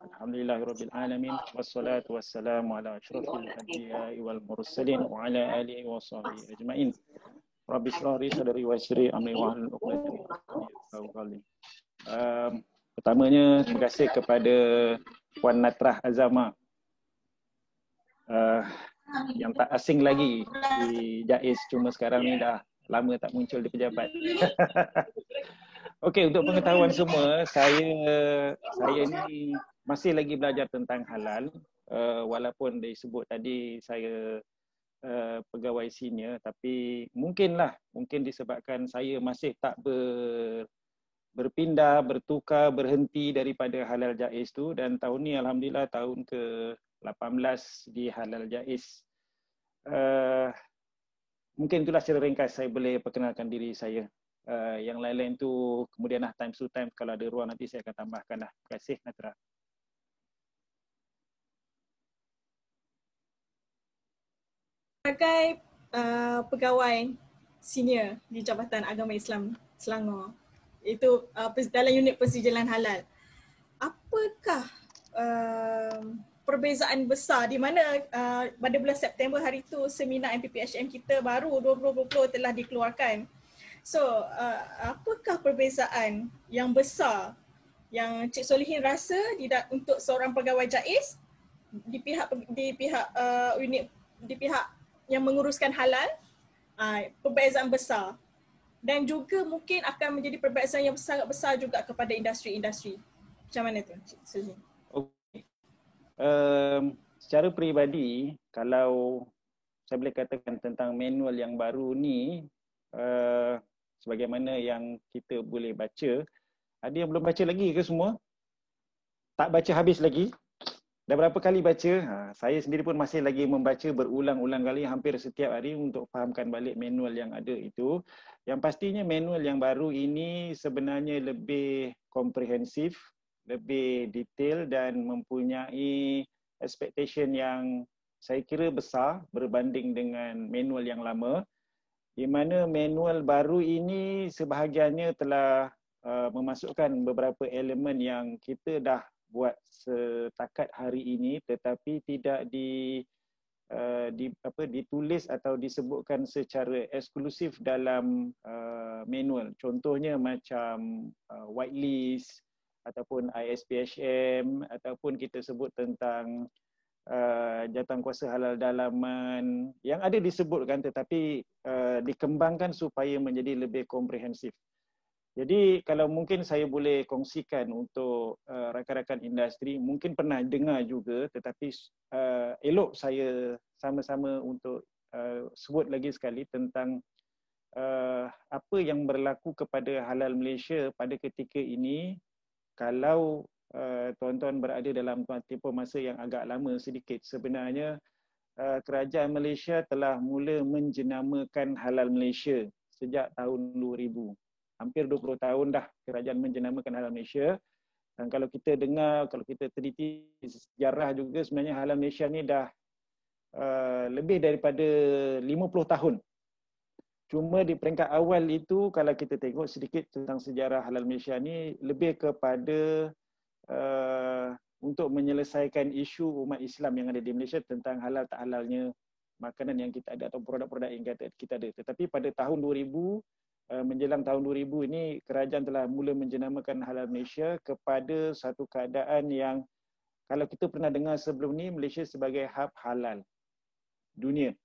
Alhamdulillahirabbil alamin wassalatu wassalamu ala asyrafil anbiya'i wal mursalin wa ala alihi washabihi ajmain. Rabbi shrah li sadri wa yassir amri wahlul 'uqdatam min lisani yafqahu qawli. Pertamanya terima kasih kepada Puan Natrah Azama yang tak asing lagi di JAIZ, cuma sekarang ni dah lama tak muncul di pejabat. Okey, untuk pengetahuan semua, saya ni masih lagi belajar tentang halal, walaupun disebut tadi saya pegawai senior, tapi mungkin disebabkan saya masih tak berpindah, bertukar, berhenti daripada halal JAIZ tu, dan tahun ni alhamdulillah tahun ke-18 di halal JAIZ. Mungkin itulah secara ringkas saya boleh perkenalkan diri saya. Yang lain-lain tu kemudian time to time, kalau ada ruang nanti saya akan tambahkan lah. Terima kasih Natra. Sebagai pegawai senior di Jabatan Agama Islam Selangor, itu dalam unit pensijilan halal, apakah perbezaan besar di mana pada bulan September hari itu seminar MPPHM kita baru 2020 telah dikeluarkan. So, apakah perbezaan yang besar yang Cik Solihin rasa untuk seorang pegawai JAIZ di pihak yang menguruskan halal, perbezaan besar, dan juga mungkin akan menjadi perbezaan yang sangat besar juga kepada industri-industri. Macam mana tu, Cik Solihin? Okay. Secara peribadi, kalau saya boleh katakan tentang manual yang baru ni, sebagaimana yang kita boleh baca, ada yang belum baca lagi ke semua? Tak baca habis lagi? Dah berapa kali baca? Saya sendiri pun masih lagi membaca berulang-ulang kali, hampir setiap hari untuk fahamkan balik manual yang ada itu. Yang pastinya manual yang baru ini sebenarnya lebih komprehensif, lebih detail dan mempunyai expectation yang saya kira besar berbanding dengan manual yang lama. Di mana manual baru ini sebahagiannya telah memasukkan beberapa elemen yang kita dah buat setakat hari ini, tetapi tidak ditulis atau disebutkan secara eksklusif dalam manual. Contohnya macam whitelist ataupun ISPHM, ataupun kita sebut tentang jawatankuasa halal dalaman yang ada disebutkan, tetapi dikembangkan supaya menjadi lebih komprehensif. Jadi kalau mungkin saya boleh kongsikan untuk rakan-rakan industri, mungkin pernah dengar juga, tetapi elok saya sama-sama untuk sebut lagi sekali tentang apa yang berlaku kepada halal Malaysia pada ketika ini kalau tuan-tuan berada dalam tempoh masa yang agak lama sedikit. Sebenarnya kerajaan Malaysia telah mula menjenamakan halal Malaysia sejak tahun 2000. Hampir 20 tahun dah kerajaan menjenamakan halal Malaysia. Dan kalau kita dengar, kalau kita teliti sejarah juga, sebenarnya halal Malaysia ni dah lebih daripada 50 tahun. Cuma di peringkat awal itu, kalau kita tengok sedikit tentang sejarah halal Malaysia ni, lebih kepada untuk menyelesaikan isu umat Islam yang ada di Malaysia tentang halal tak halalnya makanan yang kita ada atau produk-produk yang kita ada. Tetapi pada tahun 2000, menjelang tahun 2000 ini, kerajaan telah mula menjenamakan halal Malaysia kepada satu keadaan yang kalau kita pernah dengar sebelum ni, Malaysia sebagai hub halal dunia.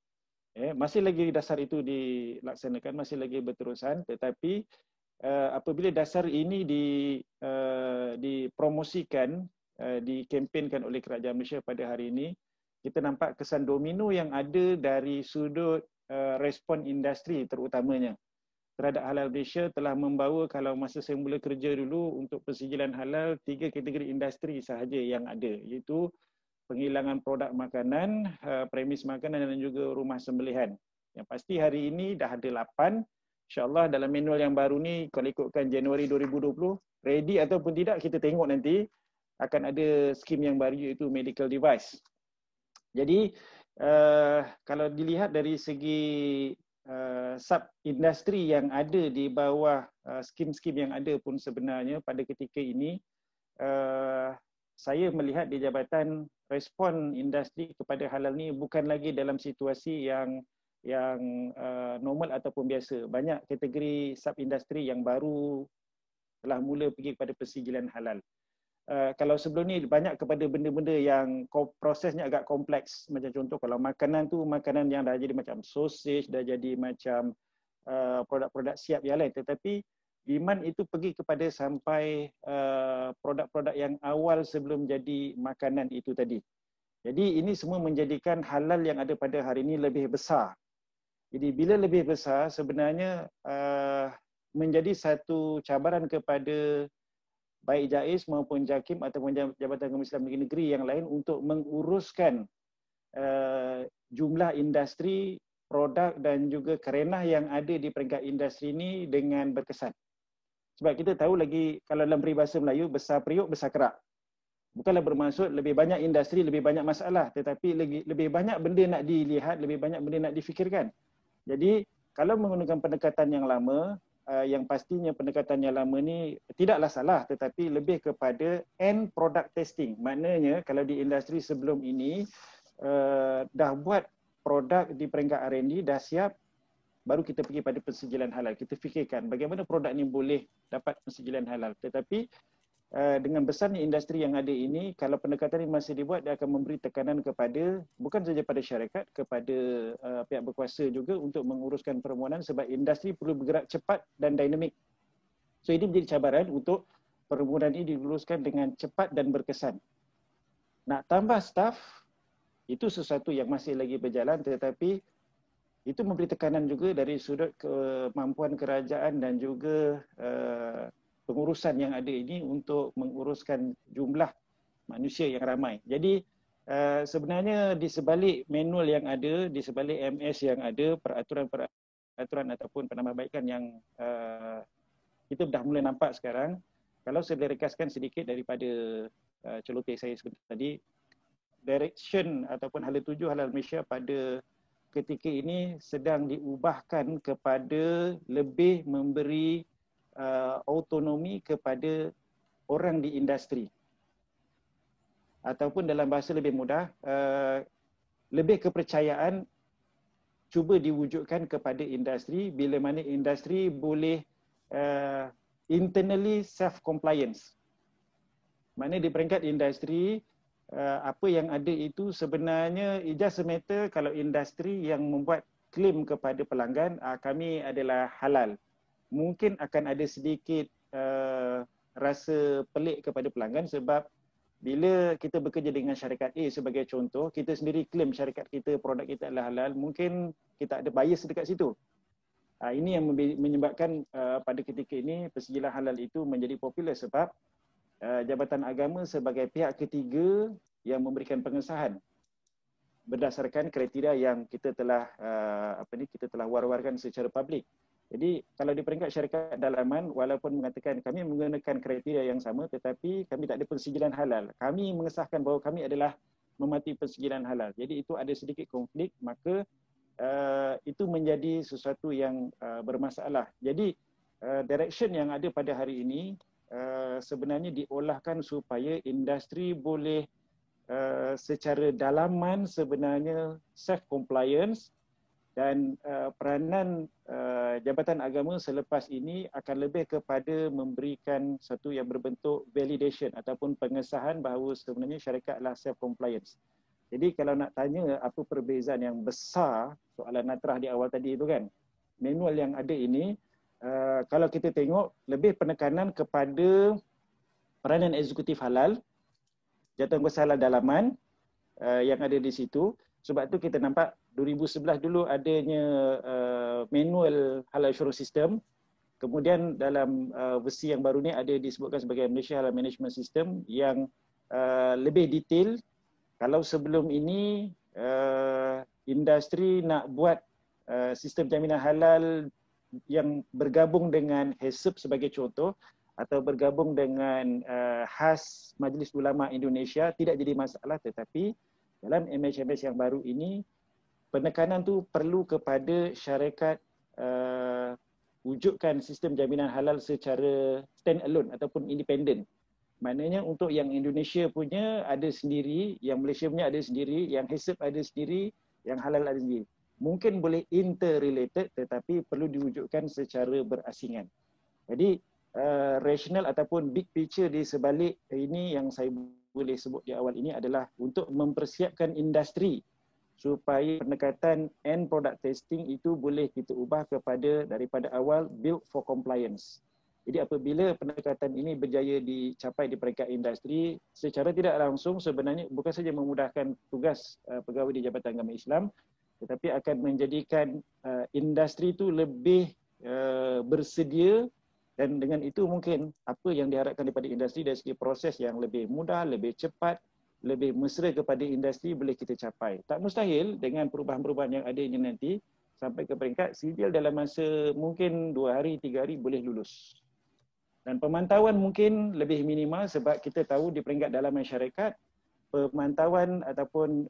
Masih lagi dasar itu dilaksanakan, masih lagi berterusan, tetapi apabila dasar ini dipromosikan, dikempenkan oleh kerajaan Malaysia pada hari ini, kita nampak kesan domino yang ada dari sudut respon industri terutamanya terhadap halal Malaysia telah membawa, kalau masa saya mula kerja dulu untuk pensijilan halal, 3 kategori industri sahaja yang ada, iaitu penghilangan produk makanan, premis makanan dan juga rumah sembelihan. Yang pasti hari ini dah ada 8. InsyaAllah dalam manual yang baru ni, kalau ikutkan Januari 2020, ready ataupun tidak kita tengok nanti, akan ada skim yang baru iaitu medical device. Jadi kalau dilihat dari segi sub-industri yang ada di bawah skim-skim yang ada pun sebenarnya pada ketika ini, saya melihat di jabatan respon industri kepada halal ni bukan lagi dalam situasi yang normal ataupun biasa. Banyak kategori sub-industri yang baru telah mula pergi kepada persijilan halal. Kalau sebelum ni banyak kepada benda-benda yang prosesnya agak kompleks. Macam contoh kalau makanan tu makanan yang dah jadi macam sausage, dah jadi macam produk-produk siap yang lain. Tetapi demand itu pergi kepada sampai produk-produk yang awal sebelum jadi makanan itu tadi. Jadi ini semua menjadikan halal yang ada pada hari ini lebih besar. Jadi bila lebih besar sebenarnya menjadi satu cabaran kepada baik JAIS maupun JAKIM ataupun Jabatan Agama Islam Negeri yang lain untuk menguruskan jumlah industri, produk dan juga kerenah yang ada di peringkat industri ini dengan berkesan. Sebab kita tahu lagi kalau dalam peribahasa Melayu, besar periuk, besar kerak. Bukanlah bermaksud lebih banyak industri, lebih banyak masalah, tetapi lebih banyak benda nak dilihat, lebih banyak benda nak difikirkan. Jadi kalau menggunakan pendekatan yang lama, yang pastinya pendekatan yang lama ni tidaklah salah, tetapi lebih kepada end product testing. Maknanya kalau di industri sebelum ini dah buat produk di peringkat R&D, dah siap, baru kita pergi pada persijilan halal. Kita fikirkan bagaimana produk ni boleh dapat persijilan halal. Tetapi dengan besarnya industri yang ada ini, kalau pendekatan ini masih dibuat, dia akan memberi tekanan kepada, bukan saja pada syarikat, kepada pihak berkuasa juga untuk menguruskan permohonan sebab industri perlu bergerak cepat dan dinamik. So ini menjadi cabaran untuk permohonan ini diluruskan dengan cepat dan berkesan. Nak tambah staf, itu sesuatu yang masih lagi berjalan, tetapi itu memberi tekanan juga dari sudut kemampuan kerajaan dan juga pengurusan yang ada ini untuk menguruskan jumlah manusia yang ramai. Jadi sebenarnya di sebalik manual yang ada, di sebalik MS yang ada, peraturan ataupun penambahbaikan yang kita dah mula nampak sekarang, kalau saya boleh rekaskan sedikit daripada celoteh saya sebentar tadi, direction ataupun hala tuju halal Malaysia pada ketika ini sedang diubahkan kepada lebih memberi autonomi kepada orang di industri. Ataupun dalam bahasa lebih mudah, lebih kepercayaan cuba diwujudkan kepada industri bila mana industri boleh internally self-compliance. Maknanya di peringkat industri, apa yang ada itu sebenarnya just a matter kalau industri yang membuat klaim kepada pelanggan, kami adalah halal. Mungkin akan ada sedikit rasa pelik kepada pelanggan sebab bila kita bekerja dengan syarikat A sebagai contoh, kita sendiri klaim syarikat kita, produk kita adalah halal, mungkin kita ada bias dekat situ. Ini yang menyebabkan pada ketika ini persijilan halal itu menjadi popular sebab Jabatan Agama sebagai pihak ketiga yang memberikan pengesahan berdasarkan kriteria yang kita telah kita telah war-warkan secara publik. Jadi kalau di peringkat syarikat dalaman, walaupun mengatakan kami menggunakan kriteria yang sama tetapi kami tak ada persijilan halal. Kami mengesahkan bahawa kami adalah mematuhi persijilan halal. Jadi itu ada sedikit konflik, maka itu menjadi sesuatu yang bermasalah. Jadi direction yang ada pada hari ini sebenarnya diolahkan supaya industri boleh secara dalaman sebenarnya self-compliance dan peranan Jabatan Agama selepas ini akan lebih kepada memberikan satu yang berbentuk validation ataupun pengesahan bahawa sebenarnya syarikat adalah self-compliance. Jadi kalau nak tanya apa perbezaan yang besar, soalan Natrah di awal tadi itu kan, manual yang ada ini, kalau kita tengok lebih penekanan kepada peranan eksekutif halal, Jabatan Kuasa Halal Dalaman yang ada di situ. Sebab tu kita nampak 2011 dulu adanya manual halal insurance system. Kemudian dalam versi yang baru ni ada disebutkan sebagai Malaysia Halal Management System yang lebih detail. Kalau sebelum ini industri nak buat sistem jaminan halal yang bergabung dengan HASIP sebagai contoh atau bergabung dengan HAS Majlis Ulama Indonesia tidak jadi masalah, tetapi dalam MHMS yang baru ini penekanan tu perlu kepada syarikat wujudkan sistem jaminan halal secara stand alone ataupun independent. Maknanya untuk yang Indonesia punya ada sendiri, yang Malaysia punya ada sendiri, yang HACCP ada sendiri, yang halal ada sendiri. Mungkin boleh interrelated tetapi perlu diwujudkan secara berasingan. Jadi rasional ataupun big picture di sebalik ini yang saya boleh sebut di awal ini adalah untuk mempersiapkan industri supaya pendekatan end product testing itu boleh kita ubah kepada daripada awal build for compliance. Jadi apabila pendekatan ini berjaya dicapai di peringkat industri, secara tidak langsung sebenarnya bukan saja memudahkan tugas pegawai di Jabatan Agama Islam, tetapi akan menjadikan industri itu lebih bersedia, dan dengan itu mungkin apa yang diharapkan daripada industri dari segi proses yang lebih mudah, lebih cepat, lebih mesra kepada industri boleh kita capai. Tak mustahil dengan perubahan-perubahan yang ada ini nanti sampai ke peringkat sijil dalam masa mungkin 2 hari, 3 hari boleh lulus. Dan pemantauan mungkin lebih minimal sebab kita tahu di peringkat dalam masyarakat pemantauan ataupun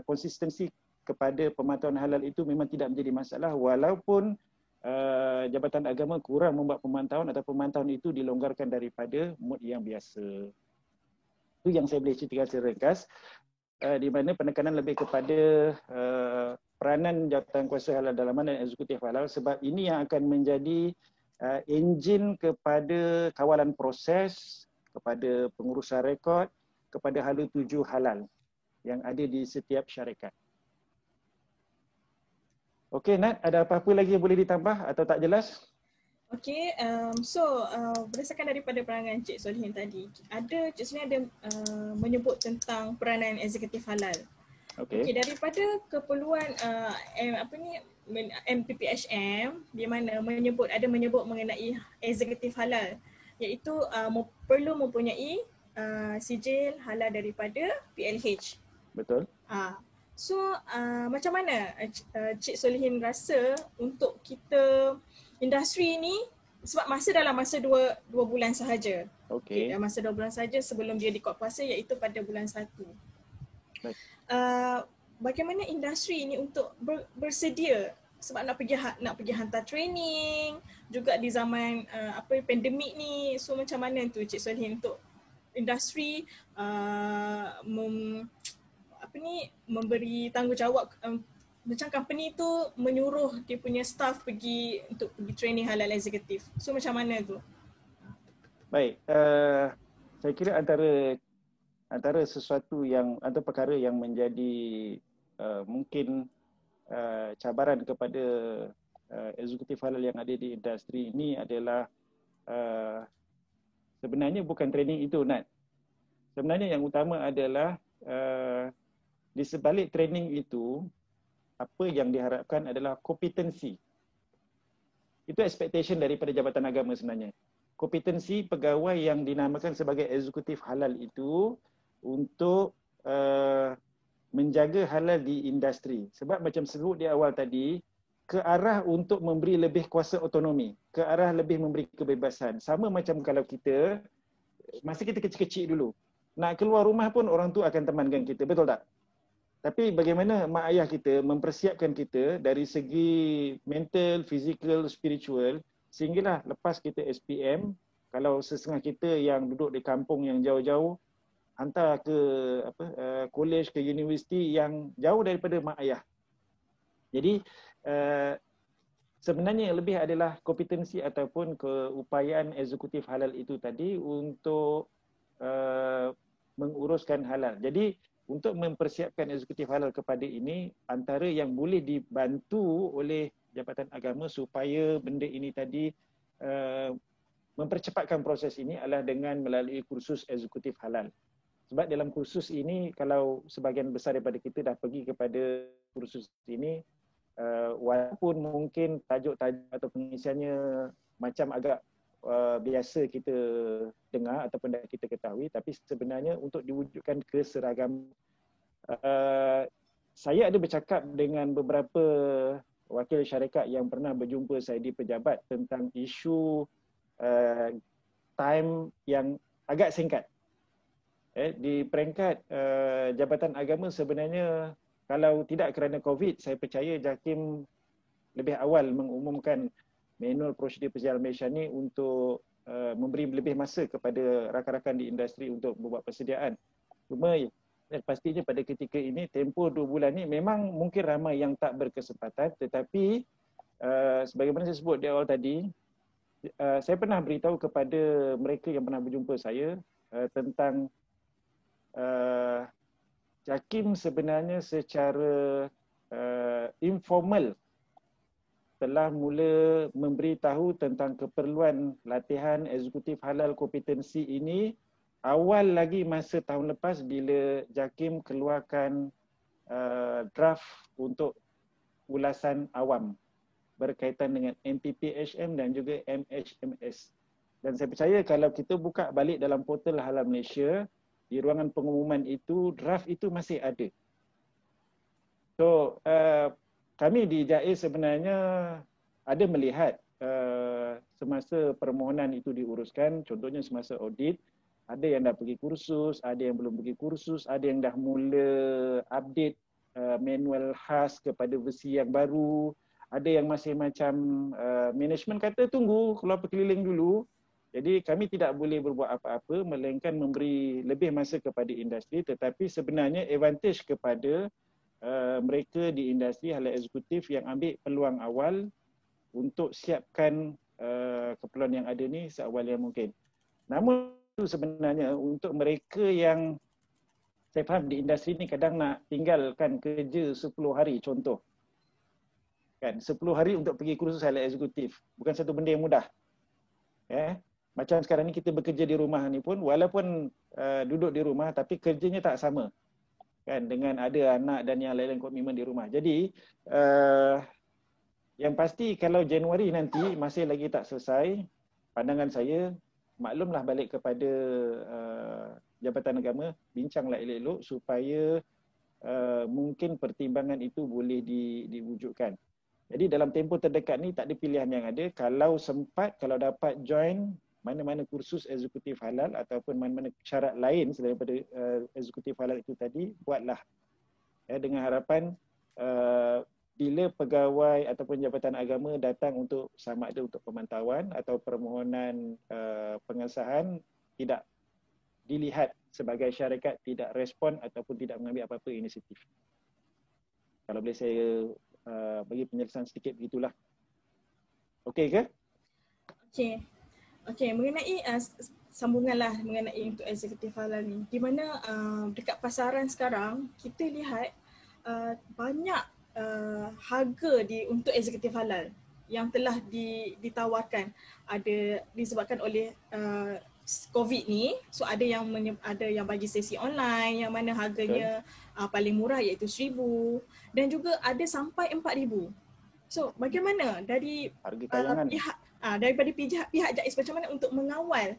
konsistensi kepada pemantauan halal itu memang tidak menjadi masalah walaupun Jabatan Agama kurang membuat pemantauan atau pemantauan itu dilonggarkan daripada mod yang biasa. Itu yang saya boleh ceritakan secara ringkas, di mana penekanan lebih kepada peranan Jabatan Kuasa Halal Dalaman dan Eksekutif Halal sebab ini yang akan menjadi enjin kepada kawalan proses, kepada pengurusan rekod, kepada hala tuju halal yang ada di setiap syarikat. Okey Nat, ada apa-apa lagi yang boleh ditambah atau tak jelas? Okey, berdasarkan daripada perangan Cik Solihin tadi, Cik Solihin ada menyebut tentang peranan eksekutif halal. Okey, daripada keperluan MPPHM di mana ada menyebut mengenai eksekutif halal, iaitu perlu mempunyai sijil halal daripada PLH. Betul. Macam mana Cik Solihin rasa untuk kita industri ini, sebab dalam masa 2 bulan sahaja. Okey, dalam masa 2 bulan sahaja sebelum dia dikot puasa, iaitu pada bulan 1. Baik. Bagaimana industri ini untuk bersedia sebab nak pergi hantar training juga di zaman pandemik ni. So macam mana tu Cik Solihin untuk industri memberi tanggungjawab, macam company tu menyuruh dia punya staff pergi training halal eksekutif. So macam mana tu? Baik, saya kira antara sesuatu atau perkara yang menjadi mungkin cabaran kepada eksekutif halal yang ada di industri ini adalah sebenarnya bukan training itu Nat. Sebenarnya yang utama adalah di sebalik training itu apa yang diharapkan adalah kompetensi. Itu expectation daripada Jabatan Agama sebenarnya. Kompetensi pegawai yang dinamakan sebagai eksekutif halal itu untuk menjaga halal di industri. Sebab macam sebut di awal tadi, ke arah untuk memberi lebih kuasa otonomi, ke arah lebih memberi kebebasan. Sama macam kalau kita, masa kita kecil-kecil dulu, nak keluar rumah pun orang tu akan temankan kita, betul tak? Tapi bagaimana mak ayah kita mempersiapkan kita dari segi mental, fizikal, spiritual, sehinggalah lepas kita SPM, kalau sesengah kita yang duduk di kampung yang jauh-jauh, hantar ke college, ke universiti yang jauh daripada mak ayah. Jadi sebenarnya yang lebih adalah kompetensi ataupun keupayaan eksekutif halal itu tadi untuk menguruskan halal. Jadi untuk mempersiapkan eksekutif halal kepada ini, antara yang boleh dibantu oleh Jabatan Agama supaya benda ini tadi mempercepatkan proses ini adalah dengan melalui kursus eksekutif halal. Sebab dalam kursus ini, kalau sebahagian besar daripada kita dah pergi kepada kursus ini, walaupun mungkin tajuk-tajuk atau pengisiannya macam agak biasa kita dengar ataupun dah kita ketahui, tapi sebenarnya untuk diwujudkan keseragaman. Saya ada bercakap dengan beberapa wakil syarikat yang pernah berjumpa saya di pejabat tentang isu time yang agak singkat. Di peringkat Jabatan Agama sebenarnya kalau tidak kerana COVID, saya percaya JAKIM lebih awal mengumumkan manual prosedur perjalanan Malaysia ni untuk memberi lebih masa kepada rakan-rakan di industri untuk membuat persediaan. Cuma pastinya pada ketika ini, tempoh 2 bulan ni memang mungkin ramai yang tak berkesempatan, tetapi sebagaimana saya sebut di awal tadi, saya pernah beritahu kepada mereka yang pernah berjumpa saya tentang JAKIM sebenarnya secara informal telah mula memberitahu tentang keperluan latihan eksekutif halal kompetensi ini awal lagi masa tahun lepas bila JAKIM keluarkan draft untuk ulasan awam berkaitan dengan MPPHM dan juga MHMS. Dan saya percaya kalau kita buka balik dalam portal Halal Malaysia, di ruangan pengumuman itu, draft itu masih ada. So, kami di JAIS sebenarnya ada melihat semasa permohonan itu diuruskan, contohnya semasa audit, ada yang dah pergi kursus, ada yang belum pergi kursus, ada yang dah mula update manual khas kepada versi yang baru, ada yang masih macam management kata tunggu keluar berkeliling dulu. Jadi kami tidak boleh berbuat apa-apa melainkan memberi lebih masa kepada industri, tetapi sebenarnya advantage kepada mereka di industri halal eksekutif yang ambil peluang awal untuk siapkan keperluan yang ada ni seawal yang mungkin. Namun sebenarnya untuk mereka yang saya faham di industri ni kadang nak tinggalkan kerja 10 hari contoh. Kan 10 hari untuk pergi kursus halal eksekutif bukan satu benda yang mudah. Macam sekarang ni kita bekerja di rumah ni pun walaupun duduk di rumah tapi kerjanya tak sama. Kan dengan ada anak dan yang lain-lain komitmen di rumah. Jadi yang pasti kalau Januari nanti masih lagi tak selesai, pandangan saya maklumlah balik kepada Jabatan Agama, bincanglah elok-elok supaya mungkin pertimbangan itu boleh diwujudkan. Jadi dalam tempoh terdekat ni tak ada pilihan yang ada. Kalau sempat, kalau dapat join mana-mana kursus eksekutif halal ataupun mana-mana syarat lain selain daripada eksekutif halal itu tadi, buatlah. Dengan harapan bila pegawai ataupun Jabatan Agama datang untuk sama ada untuk pemantauan atau permohonan pengesahan, tidak dilihat sebagai syarikat tidak respon ataupun tidak mengambil apa-apa inisiatif. Kalau boleh saya bagi penyelesaian sedikit begitulah. Okey ke? Okey, mengenai sambunganlah mengenai untuk eksekutif halal ni. Di mana dekat pasaran sekarang kita lihat banyak harga untuk eksekutif halal yang telah ditawarkan. Ada disebabkan oleh COVID ni, so ada yang bagi sesi online yang mana harganya paling murah iaitu RM1,000 dan juga ada sampai RM4,000. So bagaimana dari pihak daripada pihak JAIS macam mana untuk mengawal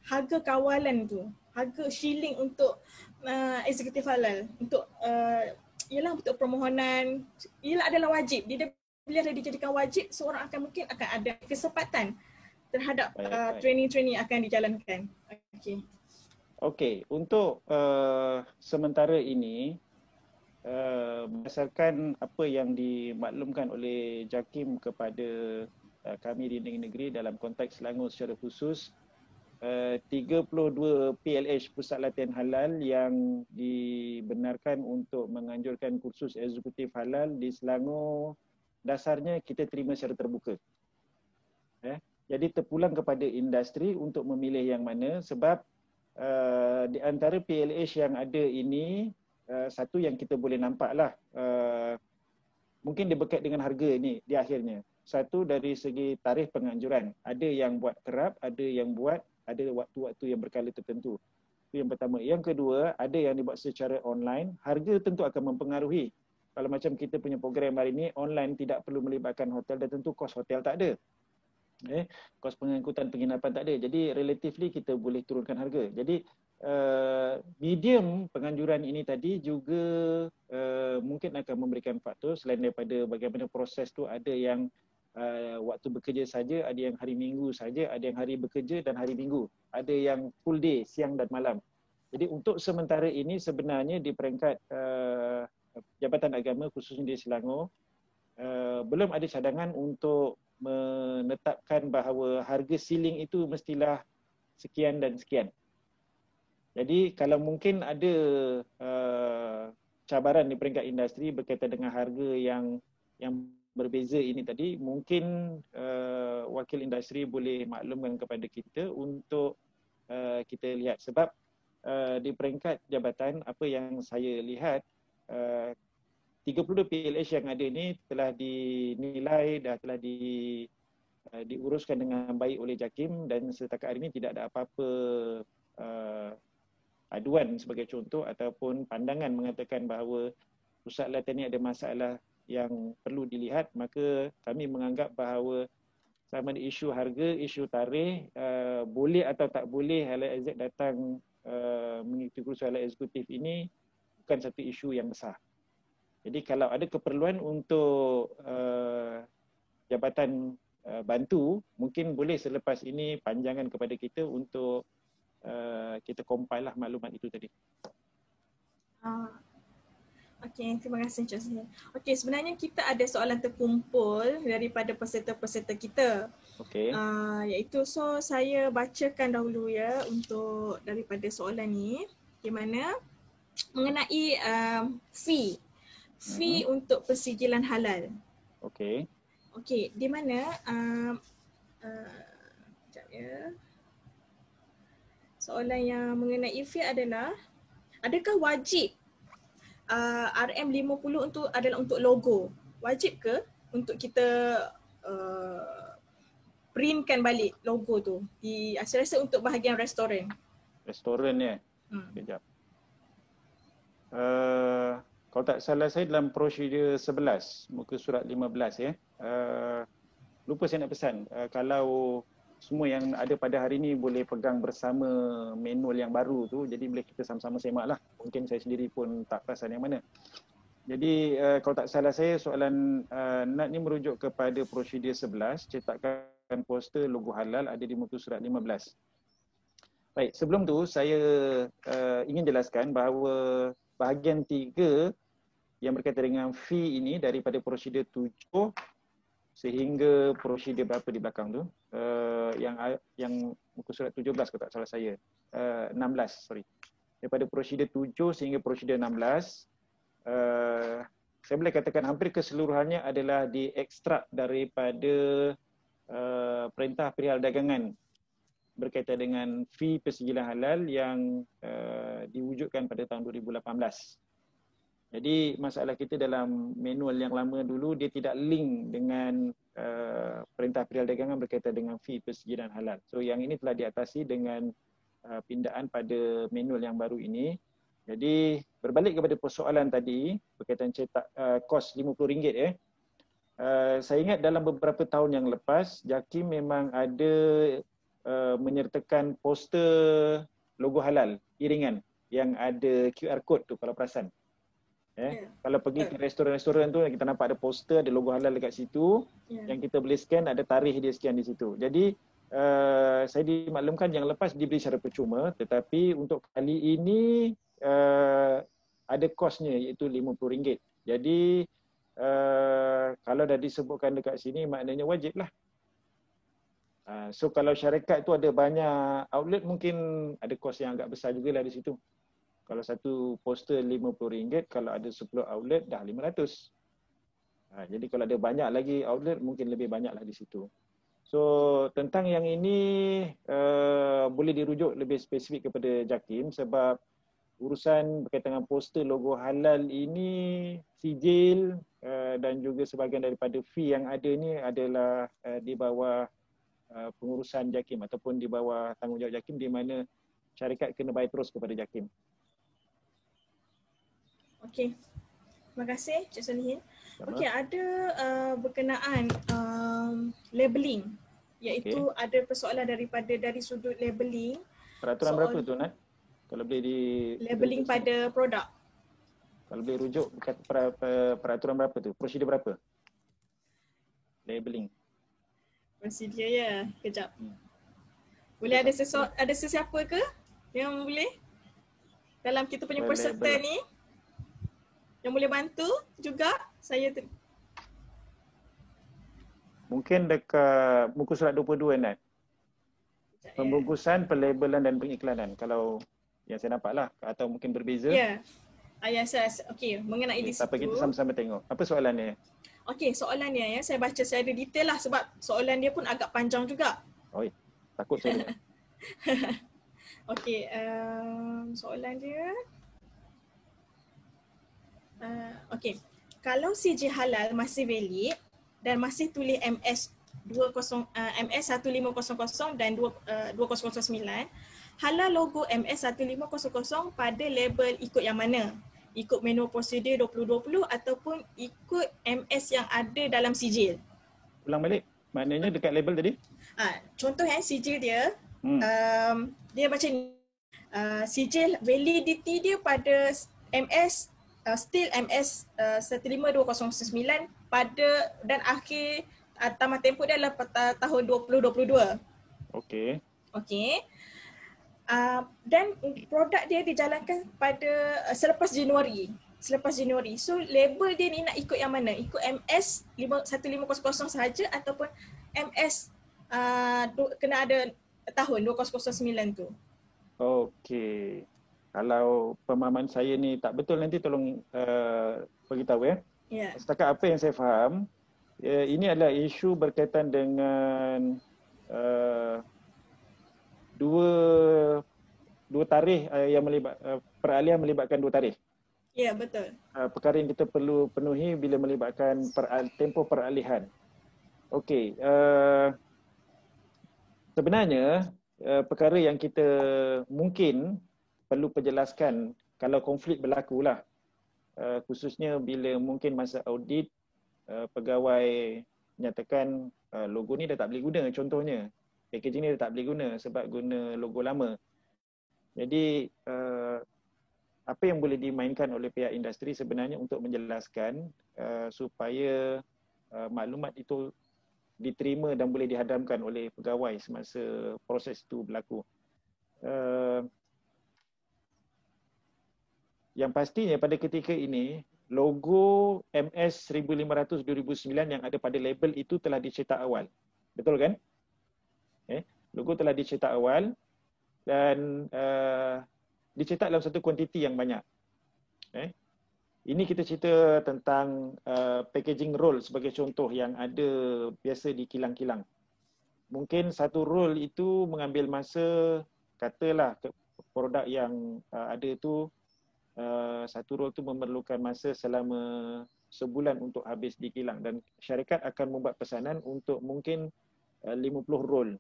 harga kawalan tu, harga shilling untuk eksekutif halal untuk ialah untuk permohonan, ialah adalah wajib. Bila dah dijadikan wajib, seorang mungkin akan ada kesempatan terhadap training-training akan dijalankan. Okey, untuk sementara ini berdasarkan apa yang dimaklumkan oleh JAKIM kepada kami di negeri dalam konteks Selangor secara khusus, 32 PLH Pusat Latihan Halal yang dibenarkan untuk menganjurkan kursus eksekutif halal di Selangor, dasarnya kita terima secara terbuka. Jadi terpulang kepada industri untuk memilih yang mana, sebab di antara PLH yang ada ini, satu yang kita boleh nampaklah, mungkin dia berkait dengan harga ni di akhirnya. Satu dari segi tarikh penganjuran, ada yang buat kerap, ada yang buat ada waktu-waktu yang berkala tertentu. Itu yang pertama. Yang kedua, ada yang dibuat secara online, harga tentu akan mempengaruhi. Kalau macam kita punya program hari ini, online tidak perlu melibatkan hotel dan tentu kos hotel tak ada. Kos pengangkutan penginapan tak ada. Jadi relatively kita boleh turunkan harga. Jadi medium penganjuran ini tadi juga mungkin akan memberikan faktor selain daripada bagaimana proses tu, ada yang waktu bekerja saja, ada yang hari minggu saja, ada yang hari bekerja dan hari minggu, ada yang full day, siang dan malam. Jadi untuk sementara ini sebenarnya di peringkat Jabatan Agama khususnya di Selangor belum ada cadangan untuk menetapkan bahawa harga ceiling itu mestilah sekian dan sekian. Jadi kalau mungkin ada cabaran di peringkat industri berkaitan dengan harga yang berbeza ini tadi, mungkin wakil industri boleh maklumkan kepada kita untuk kita lihat. Sebab di peringkat jabatan, apa yang saya lihat, 32 PLH yang ada ini telah dinilai dan telah diuruskan dengan baik oleh JAKIM, dan setakat hari ini tidak ada apa-apa aduan sebagai contoh ataupun pandangan mengatakan bahawa pusat latihan ini ada masalah yang perlu dilihat. Maka kami menganggap bahawa sama ada isu harga, isu tarikh, boleh atau tak boleh HLIZ datang mengikuti kursus halal eksekutif ini bukan satu isu yang besar. Jadi kalau ada keperluan untuk jabatan bantu, mungkin boleh selepas ini panjangan kepada kita untuk kita compile lah maklumat itu tadi. Okey, terima kasih Encik Sihir. Okey, sebenarnya kita ada soalan terkumpul daripada peserta-peserta kita. Okey. Iaitu, so saya bacakan dahulu ya untuk daripada soalan ni, di mana mengenai fee untuk persijilan halal. Okey. Okey, di mana sekejap ya. Soalan yang mengenai fee adalah, adakah wajib RM50 adalah untuk logo? Wajib ke untuk kita printkan balik logo tu? Saya rasa untuk bahagian restoran. Restoran ya? Sekejap. Kalau tak salah saya dalam prosedur 11, muka surat 15 ya. Lupa saya nak pesan, kalau semua yang ada pada hari ini boleh pegang bersama manual yang baru tu, jadi boleh kita sama-sama semak lah. Mungkin saya sendiri pun tak perasan yang mana. Jadi kalau tak salah saya, soalan Nat ni merujuk kepada prosedur 11, cetakan poster logo halal, ada di muka surat 15. Baik, sebelum tu saya ingin jelaskan bahawa bahagian 3 yang berkaitan dengan fee ini daripada prosedur 7 sehingga prosedur berapa di belakang tu, yang muka surat 17 kalau tak salah saya, 16 sorry, daripada prosedur 7 sehingga prosedur 16, saya boleh katakan hampir keseluruhannya adalah diekstrak daripada Perintah Perihal Dagangan berkaitan dengan fee persijilan halal yang diwujudkan pada tahun 2018. Jadi masalah kita dalam manual yang lama dulu, dia tidak link dengan Perintah Perihal Dagangan berkaitan dengan fee persijilan halal. So yang ini telah diatasi dengan pindaan pada manual yang baru ini. Jadi berbalik kepada persoalan tadi berkaitan cetak kos RM50 ya. Saya ingat dalam beberapa tahun yang lepas, JAKIM memang ada menyertakan poster logo halal iringan yang ada QR code tu kalau perasan. Kalau pergi ke restoran-restoran tu kita nampak ada poster, ada logo halal dekat situ, yang kita boleh scan, ada tarikh dia sekian di situ. Jadi saya dimaklumkan yang lepas diberi secara percuma, tetapi untuk kali ini ada kosnya iaitu RM50. Jadi kalau dah disebutkan dekat sini maknanya wajib lah. So kalau syarikat tu ada banyak outlet, mungkin ada kos yang agak besar jugalah di situ. Kalau satu poster RM50, kalau ada 10 outlet dah 500. Jadi kalau ada banyak lagi outlet, mungkin lebih banyaklah di situ. So tentang yang ini boleh dirujuk lebih spesifik kepada JAKIM, sebab urusan berkaitan dengan poster logo halal ini, sijil dan juga sebahagian daripada fee yang ada ni adalah di bawah pengurusan JAKIM ataupun di bawah tanggungjawab JAKIM, di mana syarikat kena bayar terus kepada JAKIM. Okey. Terima kasih Cik Solihin. Okey, ada berkenaan labeling, iaitu ada persoalan dari sudut labeling. Peraturan berapa tu Nat? Kalau boleh di labeling pada produk. Kalau boleh rujuk peraturan berapa tu? Prosedur berapa? Labeling. Prosedur ya. Kejap. Boleh ada sesiapa ke yang boleh dalam kita punya peserta ni yang boleh bantu juga? Mungkin dekat muka surat 22 Nat. Sekejap, ya. Pembungkusan, pelabelan dan pengiklanan. Kalau yang saya nampak lah. Atau mungkin berbeza. Ya. Ya, okey, mengenai di Okay, tak apa, kita situ. sama-sama tengok. Apa soalannya? Okey, soalannya ya, saya baca secara detail lah sebab soalan dia pun agak panjang juga. Oi, takut saya dengar. Okey, soalan dia. Okey, kalau CJ halal masih valid dan masih tulis MS 1500 dan 2009, halal logo MS 1500 pada label ikut yang mana? Ikut manual prosedur 2020 ataupun ikut MS yang ada dalam sijil? Ulang balik. Maknanya dekat label tadi? Contoh sijil dia, Hmm. dia macam ni. Sijil validity dia pada MS still MS 152009 pada dan akhir tamat tempoh dia adalah tahun 2022. Okey. Okey. Dan produk dia dijalankan pada selepas Januari. So label dia ni nak ikut yang mana? Ikut MS 1500 sahaja ataupun MS kena ada tahun 2009 tu? Okey. Kalau pemahaman saya ni tak betul, nanti tolong beritahu ya. Ya. Setakat apa yang saya faham, ini adalah isu berkaitan dengan dua tarikh yang peralihan melibatkan dua tarikh. Ya, betul. Perkara yang kita perlu penuhi bila melibatkan tempoh peralihan. Okey, sebenarnya perkara yang kita mungkin perlu perjelaskan kalau konflik berlaku lah, khususnya bila mungkin masa audit pegawai nyatakan logo ni dah tak boleh guna, contohnya packaging ni dah tak boleh guna sebab guna logo lama. Jadi apa yang boleh dimainkan oleh pihak industri sebenarnya untuk menjelaskan supaya maklumat itu diterima dan boleh dihadamkan oleh pegawai semasa proses itu berlaku. Yang pastinya pada ketika ini, logo MS 1500 2009 yang ada pada label itu telah dicetak awal. Betul kan? Logo telah dicetak awal dan dicetak dalam satu kuantiti yang banyak. Ini kita cerita tentang packaging roll sebagai contoh yang ada biasa di kilang-kilang. Mungkin satu roll itu mengambil masa, katalah produk yang ada itu, satu roll itu memerlukan masa selama sebulan untuk habis di kilang dan syarikat akan membuat pesanan untuk mungkin 50 roll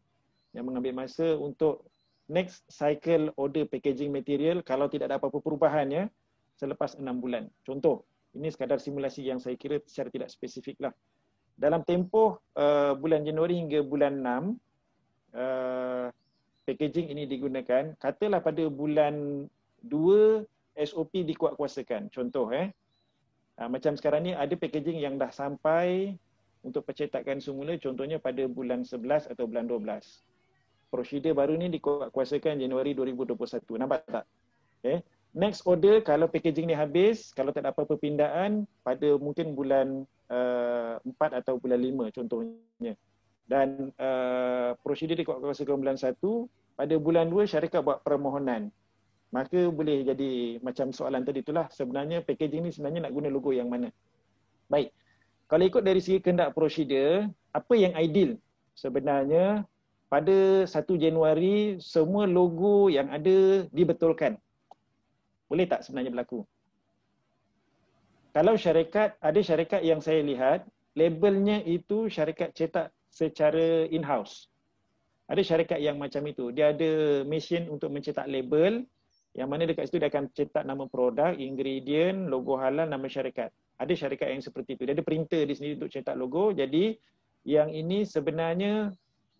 yang mengambil masa untuk next cycle order packaging material kalau tidak ada apa-apa perubahannya selepas 6 bulan. Contoh, ini sekadar simulasi yang saya kira secara tidak spesifik lah. Dalam tempoh bulan Januari hingga bulan 6, packaging ini digunakan. Katalah pada bulan 2 SOP dikuatkuasakan. Contoh, macam sekarang ni ada packaging yang dah sampai untuk percetakan semula, contohnya pada bulan 11 atau bulan 12. Prosedur baru ni dikuatkuasakan Januari 2021. Nampak tak? Next order kalau packaging ni habis, kalau tak ada apa-apa pindaan pada mungkin bulan 4 atau bulan 5 contohnya. Dan prosedur dikuatkuasakan bulan 1, pada bulan 2 syarikat buat permohonan. Maka boleh jadi macam soalan tadi itulah, sebenarnya packaging ni sebenarnya nak guna logo yang mana. Baik. Kalau ikut dari segi kehendak prosedur, apa yang ideal? Sebenarnya pada 1 Januari semua logo yang ada dibetulkan. Boleh tak sebenarnya berlaku? Kalau syarikat, ada syarikat yang saya lihat, labelnya itu syarikat cetak secara in-house. Ada syarikat yang macam itu. Dia ada mesin untuk mencetak label, yang mana dekat situ dia akan cetak nama produk, ingredient, logo halal, nama syarikat. Ada syarikat yang seperti itu. Dia ada printer di sini untuk cetak logo. Jadi yang ini sebenarnya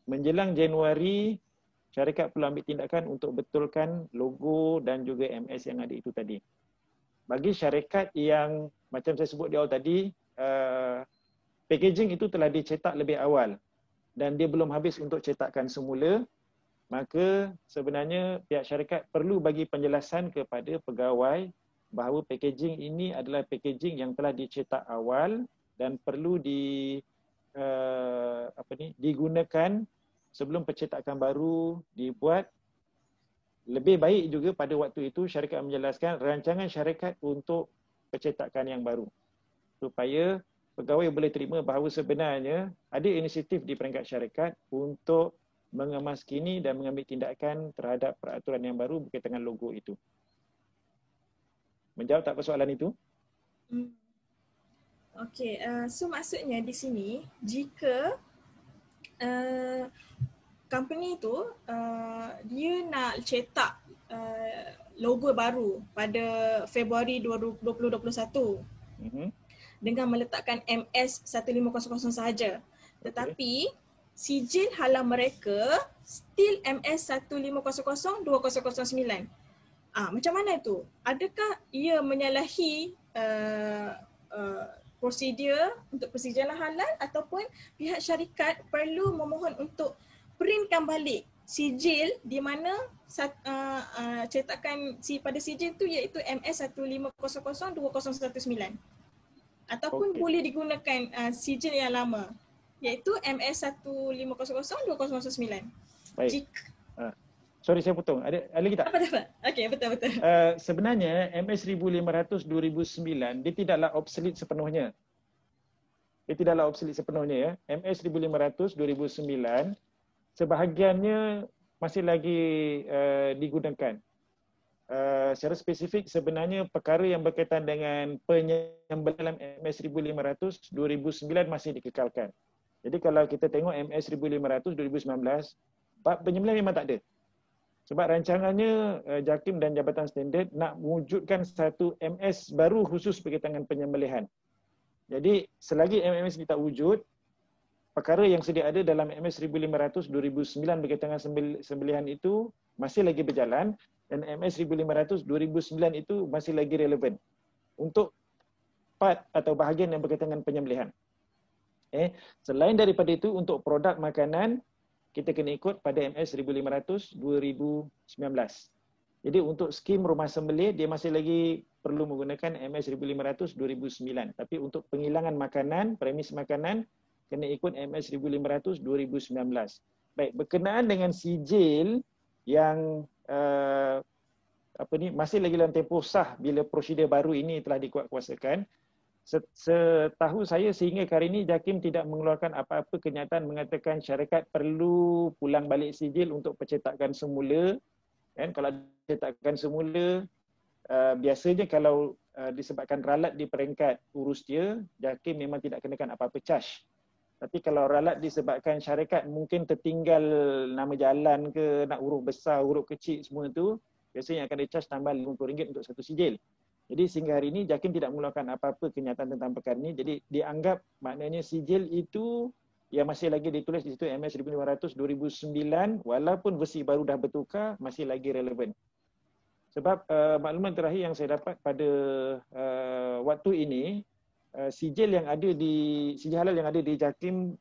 menjelang Januari, syarikat perlu ambil tindakan untuk betulkan logo dan juga MS yang ada itu tadi. Bagi syarikat yang macam saya sebut di awal tadi, packaging itu telah dicetak lebih awal dan dia belum habis untuk cetakkan semula, maka sebenarnya pihak syarikat perlu bagi penjelasan kepada pegawai bahawa packaging ini adalah packaging yang telah dicetak awal dan perlu digunakan sebelum percetakan baru dibuat. Lebih baik juga pada waktu itu syarikat menjelaskan rancangan syarikat untuk percetakan yang baru, supaya pegawai boleh terima bahawa sebenarnya ada inisiatif di peringkat syarikat untuk mengemaskini dan mengambil tindakan terhadap peraturan yang baru berkaitan dengan logo itu. Menjawab tak persoalan itu? Okey, so maksudnya di sini jika company tu dia nak cetak logo baru pada Februari 2021 dengan meletakkan MS1500 sahaja. Tetapi sijil halal mereka still MS1500-2009. Macam mana itu? Adakah ia menyalahi prosedur untuk persetujuan halal ataupun pihak syarikat perlu memohon untuk printkan balik sijil di mana cetakan pada sijil tu iaitu MS1500-2019 ataupun boleh digunakan sijil yang lama iaitu MS1500-2019. Baik. Sorry saya potong. Ada lagi tak? Apa? Okey, betul. Sebenarnya MS1500-2009 dia tidaklah obsolete sepenuhnya. Ya. MS1500-2009 sebahagiannya masih lagi digunakan. Secara spesifik sebenarnya perkara yang berkaitan dengan penyembelihan dalam MS1500-2009 masih dikekalkan. Jadi kalau kita tengok MS1500-2019, bab penyembelihan memang tak ada. Sebab rancangannya JAKIM dan Jabatan Standard nak mewujudkan satu MS baru khusus berkaitan dengan penyembelihan. Jadi selagi MS ini tak wujud, perkara yang sedia ada dalam MS 1500 2009 berkaitan dengan sembelihan itu masih lagi berjalan dan MS 1500 2009 itu masih lagi relevan untuk part atau bahagian yang berkaitan dengan penyembelihan. Selain daripada itu untuk produk makanan kita kena ikut pada MS 1500 2019. Jadi untuk skim rumah sembelih dia masih lagi perlu menggunakan MS 1500 2009. Tapi untuk penghilangan makanan, premis makanan kena ikut MS 1500 2019. Baik, berkenaan dengan sijil yang masih lagi dalam tempoh sah bila prosedur baru ini telah dikuatkuasakan. Setahu saya sehingga hari ini JAKIM tidak mengeluarkan apa-apa kenyataan mengatakan syarikat perlu pulang balik sijil untuk percetakan semula. Kan kalau percetakan semula biasanya kalau disebabkan ralat di peringkat urus dia, JAKIM memang tidak kenakan apa-apa charge. Tapi kalau ralat disebabkan syarikat mungkin tertinggal nama jalan ke, nak huruf besar, huruf kecil semua tu, biasanya akan di-charge tambah RM50 untuk satu sijil. Jadi sehingga hari ini JAKIM tidak mengeluarkan apa-apa kenyataan tentang perkara ini. Jadi dianggap maknanya sijil itu yang masih lagi ditulis di situ MS 1500 2009 walaupun versi baru dah bertukar masih lagi relevan. Sebab makluman terakhir yang saya dapat pada waktu ini sijil halal yang ada di JAKIM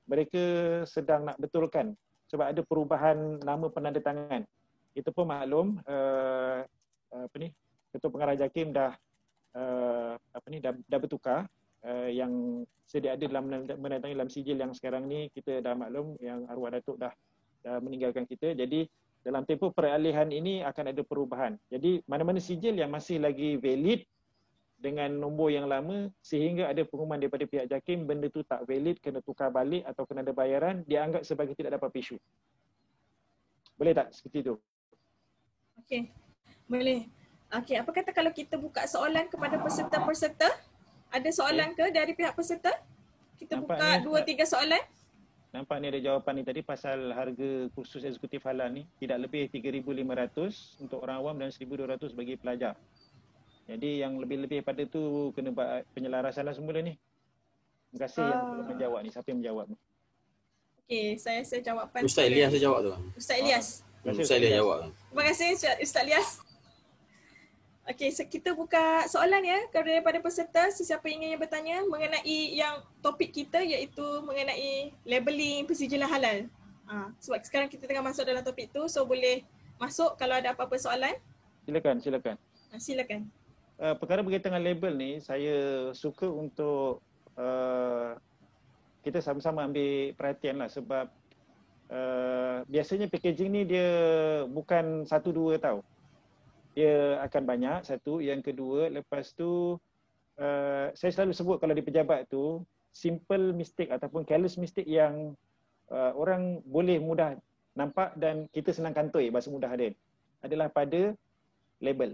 mereka sedang nak betulkan sebab ada perubahan nama penandatangan. Itu pun maklum Ketua Pengarah JAKIM dah bertukar. Yang sedia ada dalam menandatangani dalam sijil yang sekarang ni kita dah maklum yang arwah Datuk dah meninggalkan kita. Jadi dalam tempoh peralihan ini akan ada perubahan. Jadi mana-mana sijil yang masih lagi valid dengan nombor yang lama sehingga ada pengumuman daripada pihak JAKIM benda tu tak valid, kena tukar balik atau kena ada bayaran, dianggap sebagai tidak dapat isu. Boleh tak seperti itu? Okey. Boleh. Okey, apa kata kalau kita buka soalan kepada peserta-peserta? Ada soalan ke dari pihak peserta? Kita buka 2-3 soalan. Nampak ni ada jawapan ni tadi pasal harga kursus eksekutif halal ni tidak lebih 3,500 untuk orang awam dan 1,200 bagi pelajar. Jadi yang lebih-lebih pada tu kena buat penyelarasan lah semula ni. Terima kasih yang belum menjawab ni. Siapa yang menjawab ni? Okey, saya jawapan. Ustaz Ilyas saya jawab tu. Ustaz Ilyas. Ustaz Ilyas jawab. Terima kasih Ustaz Ilyas. Okey, kita buka soalan ya daripada peserta sesiapa ingin bertanya mengenai yang topik kita iaitu mengenai labeling persijilan halal. Sebab sekarang kita tengah masuk dalam topik tu, so boleh masuk kalau ada apa-apa soalan. Silakan. Silakan. Perkara berkaitan dengan label ni saya suka untuk kita sama-sama ambil perhatian lah sebab biasanya packaging ni dia bukan satu dua tau. Dia akan banyak, satu. Yang kedua, lepas tu saya selalu sebut kalau di pejabat tu, simple mistake ataupun careless mistake yang orang boleh mudah nampak dan kita senang kantoi bahasa mudah dia adalah pada label.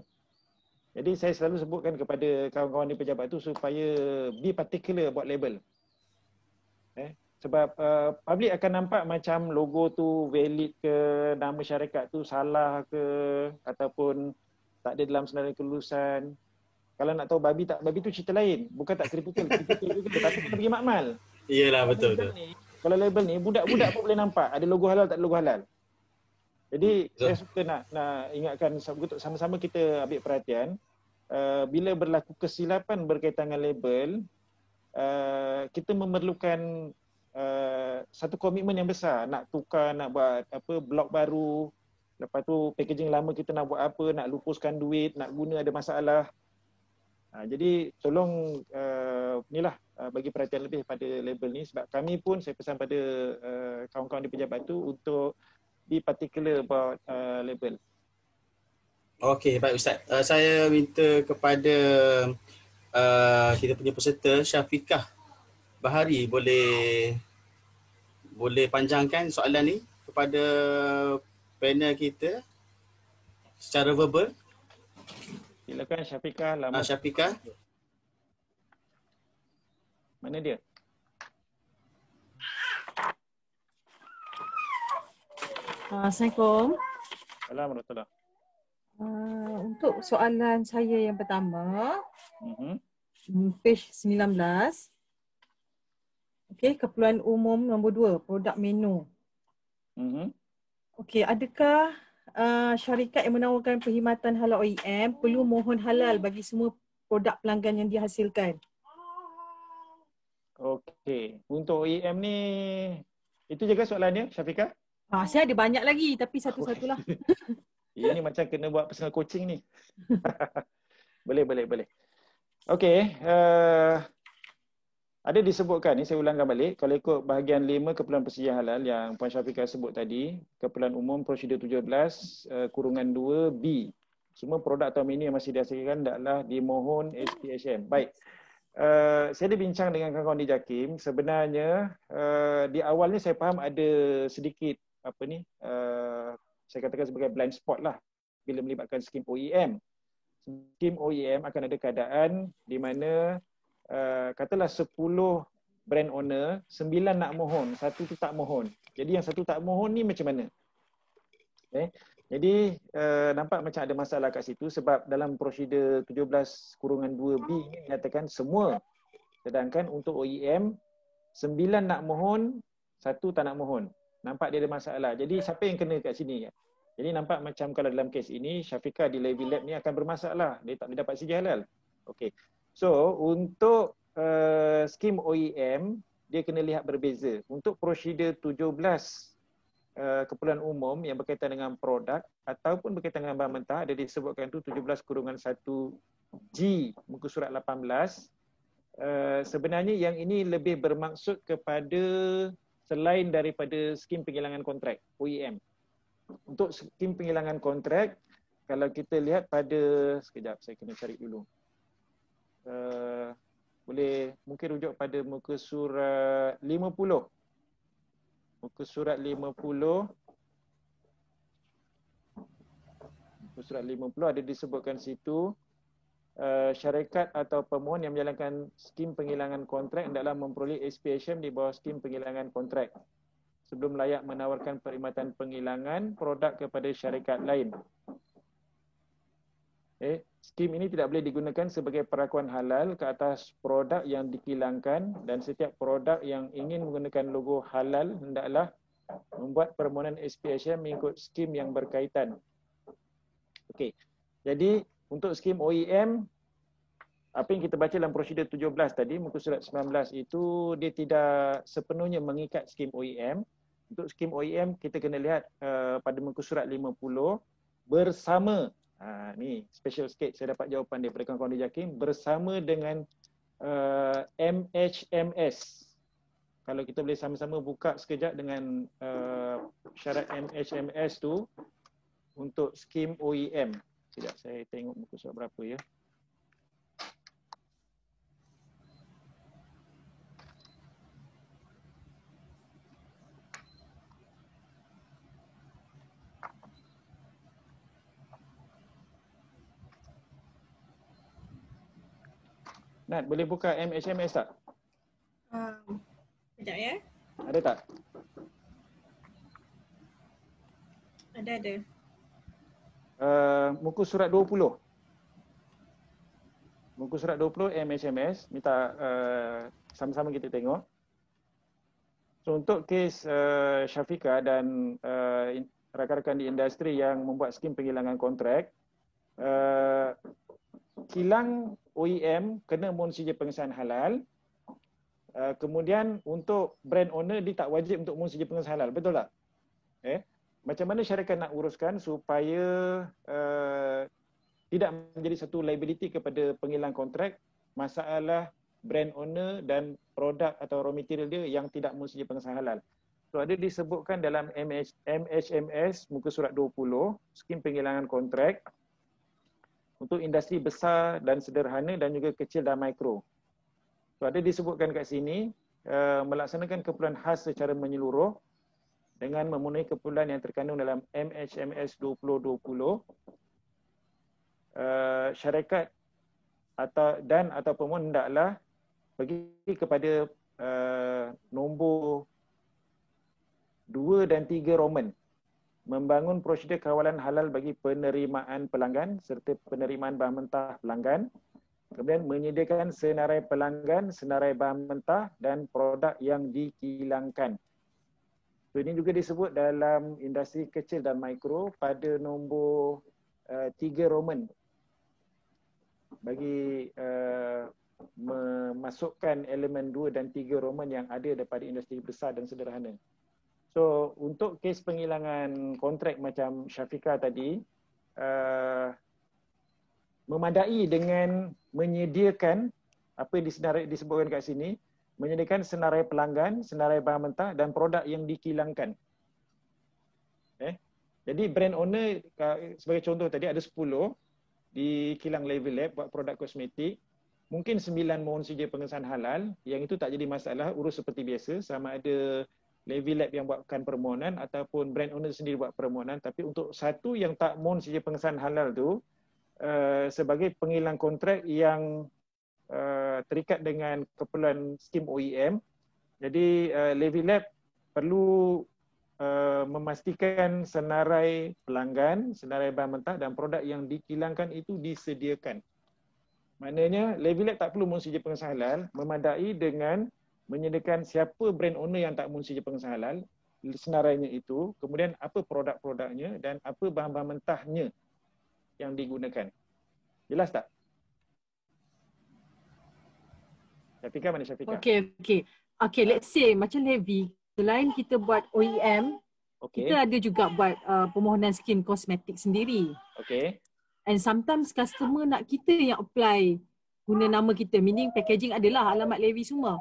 Jadi saya selalu sebutkan kepada kawan-kawan di pejabat tu supaya be particular buat label. Sebab public akan nampak macam logo tu valid ke, nama syarikat tu salah ke, ataupun tak ada dalam senarai kelulusan. Kalau nak tahu babi tu cerita lain. Bukan tak kritikal juga, tapi kena pergi makmal. Iyalah, betul. Kalau label ni, budak-budak pun boleh nampak ada logo halal tak ada logo halal. Jadi saya suka nak ingatkan untuk sama-sama kita ambil perhatian. Bila berlaku kesilapan berkaitan dengan label, kita memerlukan satu komitmen yang besar. Nak tukar, nak buat blog baru. Lepas tu packaging lama kita nak buat apa, nak lupuskan duit, nak guna ada masalah. Jadi tolong bagi perhatian lebih pada label ni sebab kami pun, saya pesan pada kawan-kawan di pejabat tu untuk be particular about label. Okey, baik Ustaz. Saya minta kepada kita punya peserta Syafiqah Bahari boleh panjangkan soalan ni kepada panel kita secara verbal. Silakan Syafiqah. Syafiqah. Mana dia? Assalamualaikum. Assalamualaikum. Untuk soalan saya yang pertama, page 19. Okey, keperluan umum nombor 2, produk menu. Okey, adakah syarikat yang menawarkan perkhidmatan halal OEM perlu mohon halal bagi semua produk pelanggan yang dihasilkan? Okey, untuk OEM ni, itu je ke soalannya Syafiqah? Saya ada banyak lagi tapi satu-satulah. Ini macam kena buat personal coaching ni. Boleh. Okey, ada disebutkan ni, saya ulangkan balik. Kalau ikut bahagian 5 keperluan persediaan halal yang Puan Syafiqah sebut tadi, keperluan umum prosedur 17 kurungan 2B. Semua produk atau menu yang masih dihasilkan hendaklah dimohon SPHM. Baik. Saya ada bincang dengan kawan-kawan di JAKIM. Sebenarnya di awalnya saya faham ada sedikit saya katakan sebagai blind spot lah bila melibatkan skim OEM. Skim OEM akan ada keadaan di mana katalah 10 brand owner, 9 nak mohon, 1 tu tak mohon. Jadi yang 1 tak mohon ni macam mana? Jadi nampak macam ada masalah kat situ sebab dalam prosedur 17 kurungan 2B ini menyatakan semua. Sedangkan untuk OEM 9 nak mohon, 1 tak nak mohon. Nampak dia ada masalah. Jadi siapa yang kena kat sini? Jadi nampak macam kalau dalam kes ini Syafiqah di Levy Lab ni akan bermasalah. Dia tak boleh dapat sijil halal. Okey. So untuk skim OEM dia kena lihat berbeza. Untuk prosedur 17 keperluan umum yang berkaitan dengan produk ataupun berkaitan dengan bahan mentah ada disebutkan tu 17 kurungan 1G muka surat 18. Sebenarnya yang ini lebih bermaksud kepada selain daripada skim penghilangan kontrak OEM. Untuk skim penghilangan kontrak, kalau kita lihat pada, sekejap saya kena cari dulu. Boleh mungkin rujuk pada muka surat 50. Muka surat 50. Muka surat 50 ada disebutkan situ syarikat atau pemohon yang menjalankan skim penghilangan kontrak hendaklah memperoleh SPHM di bawah skim penghilangan kontrak sebelum layak menawarkan perkhidmatan penghilangan produk kepada syarikat lain. Skim ini tidak boleh digunakan sebagai perlakuan halal ke atas produk yang dihilangkan dan setiap produk yang ingin menggunakan logo halal hendaklah membuat permohonan SPHM mengikut skim yang berkaitan. Okey. Jadi untuk skim OEM, apa yang kita baca dalam prosedur 17 tadi, muka surat 19 itu dia tidak sepenuhnya mengikat skim OEM. Untuk skim OEM kita kena lihat pada muka surat 50 bersama, ni special sikit saya dapat jawapan daripada kawan-kawan di JAKIM, bersama dengan MHMS. kalau kita boleh sama-sama buka sekejap dengan syarat MHMS tu untuk skim OEM. Sekejap saya tengok muka surat berapa ya. Nat, boleh buka MHMS tak? Sekejap ya. Ada tak? Ada. Muka surat 20. Muka surat 20 MHMS. Minta sama-sama kita tengok. So untuk kes Syafiqah dan rakan-rakan di industri yang membuat skim penghilangan kontrak, kilang OEM kena mohon sijil pengesahan halal. Kemudian untuk brand owner dia tak wajib untuk mohon sijil pengesahan halal. Betul tak? Macam mana syarikat nak uruskan supaya tidak menjadi satu liability kepada penghilang kontrak masalah brand owner dan produk atau raw material dia yang tidak mohon sijil pengesahan halal. So ada disebutkan dalam MHMS muka surat 20 skim penghilangan kontrak untuk industri besar dan sederhana dan juga kecil dan mikro. So ada disebutkan kat sini melaksanakan keperluan khas secara menyeluruh dengan memenuhi keperluan yang terkandung dalam MHMS 2020. Syarikat atau pemohon hendaklah pergi kepada nombor 2 dan 3 Roman, membangun prosedur kawalan halal bagi penerimaan pelanggan serta penerimaan bahan mentah pelanggan. Kemudian menyediakan senarai pelanggan, senarai bahan mentah dan produk yang dikilangkan. So, ini juga disebut dalam industri kecil dan mikro pada nombor 3 Roman bagi memasukkan elemen 2 dan 3 Roman yang ada daripada industri besar dan sederhana. So untuk kes penghilangan kontrak macam Syafiqah tadi, memadai dengan menyediakan apa yang disebutkan kat sini, menyediakan senarai pelanggan, senarai bahan mentah dan produk yang dikilangkan. Jadi brand owner sebagai contoh tadi ada 10 di kilang Level Lab buat produk kosmetik. Mungkin 9 mohon sijil pengesahan halal, yang itu tak jadi masalah, urus seperti biasa sama ada Level Lab yang buatkan permohonan ataupun brand owner sendiri buat permohonan. Tapi untuk satu yang tak mohon sijil pengesahan halal tu sebagai penghilang kontrak yang terikat dengan keperluan skim OEM. Jadi Level Lab perlu memastikan senarai pelanggan, senarai bahan mentah dan produk yang dikilangkan itu disediakan. Maknanya Level Lab tak perlu mohon sijil pengesahan halal, memadai dengan menyediakan siapa brand owner yang tak mohon sijil pengesahan halal, senarainya itu, kemudian apa produk-produknya dan apa bahan-bahan mentahnya yang digunakan. Jelas tak? Syafiqah, mana Syafiqah? Okay, let's say macam Levi, selain kita buat OEM, kita ada juga buat permohonan skin kosmetik sendiri. And sometimes customer nak kita yang apply guna nama kita, meaning packaging adalah alamat Levi semua.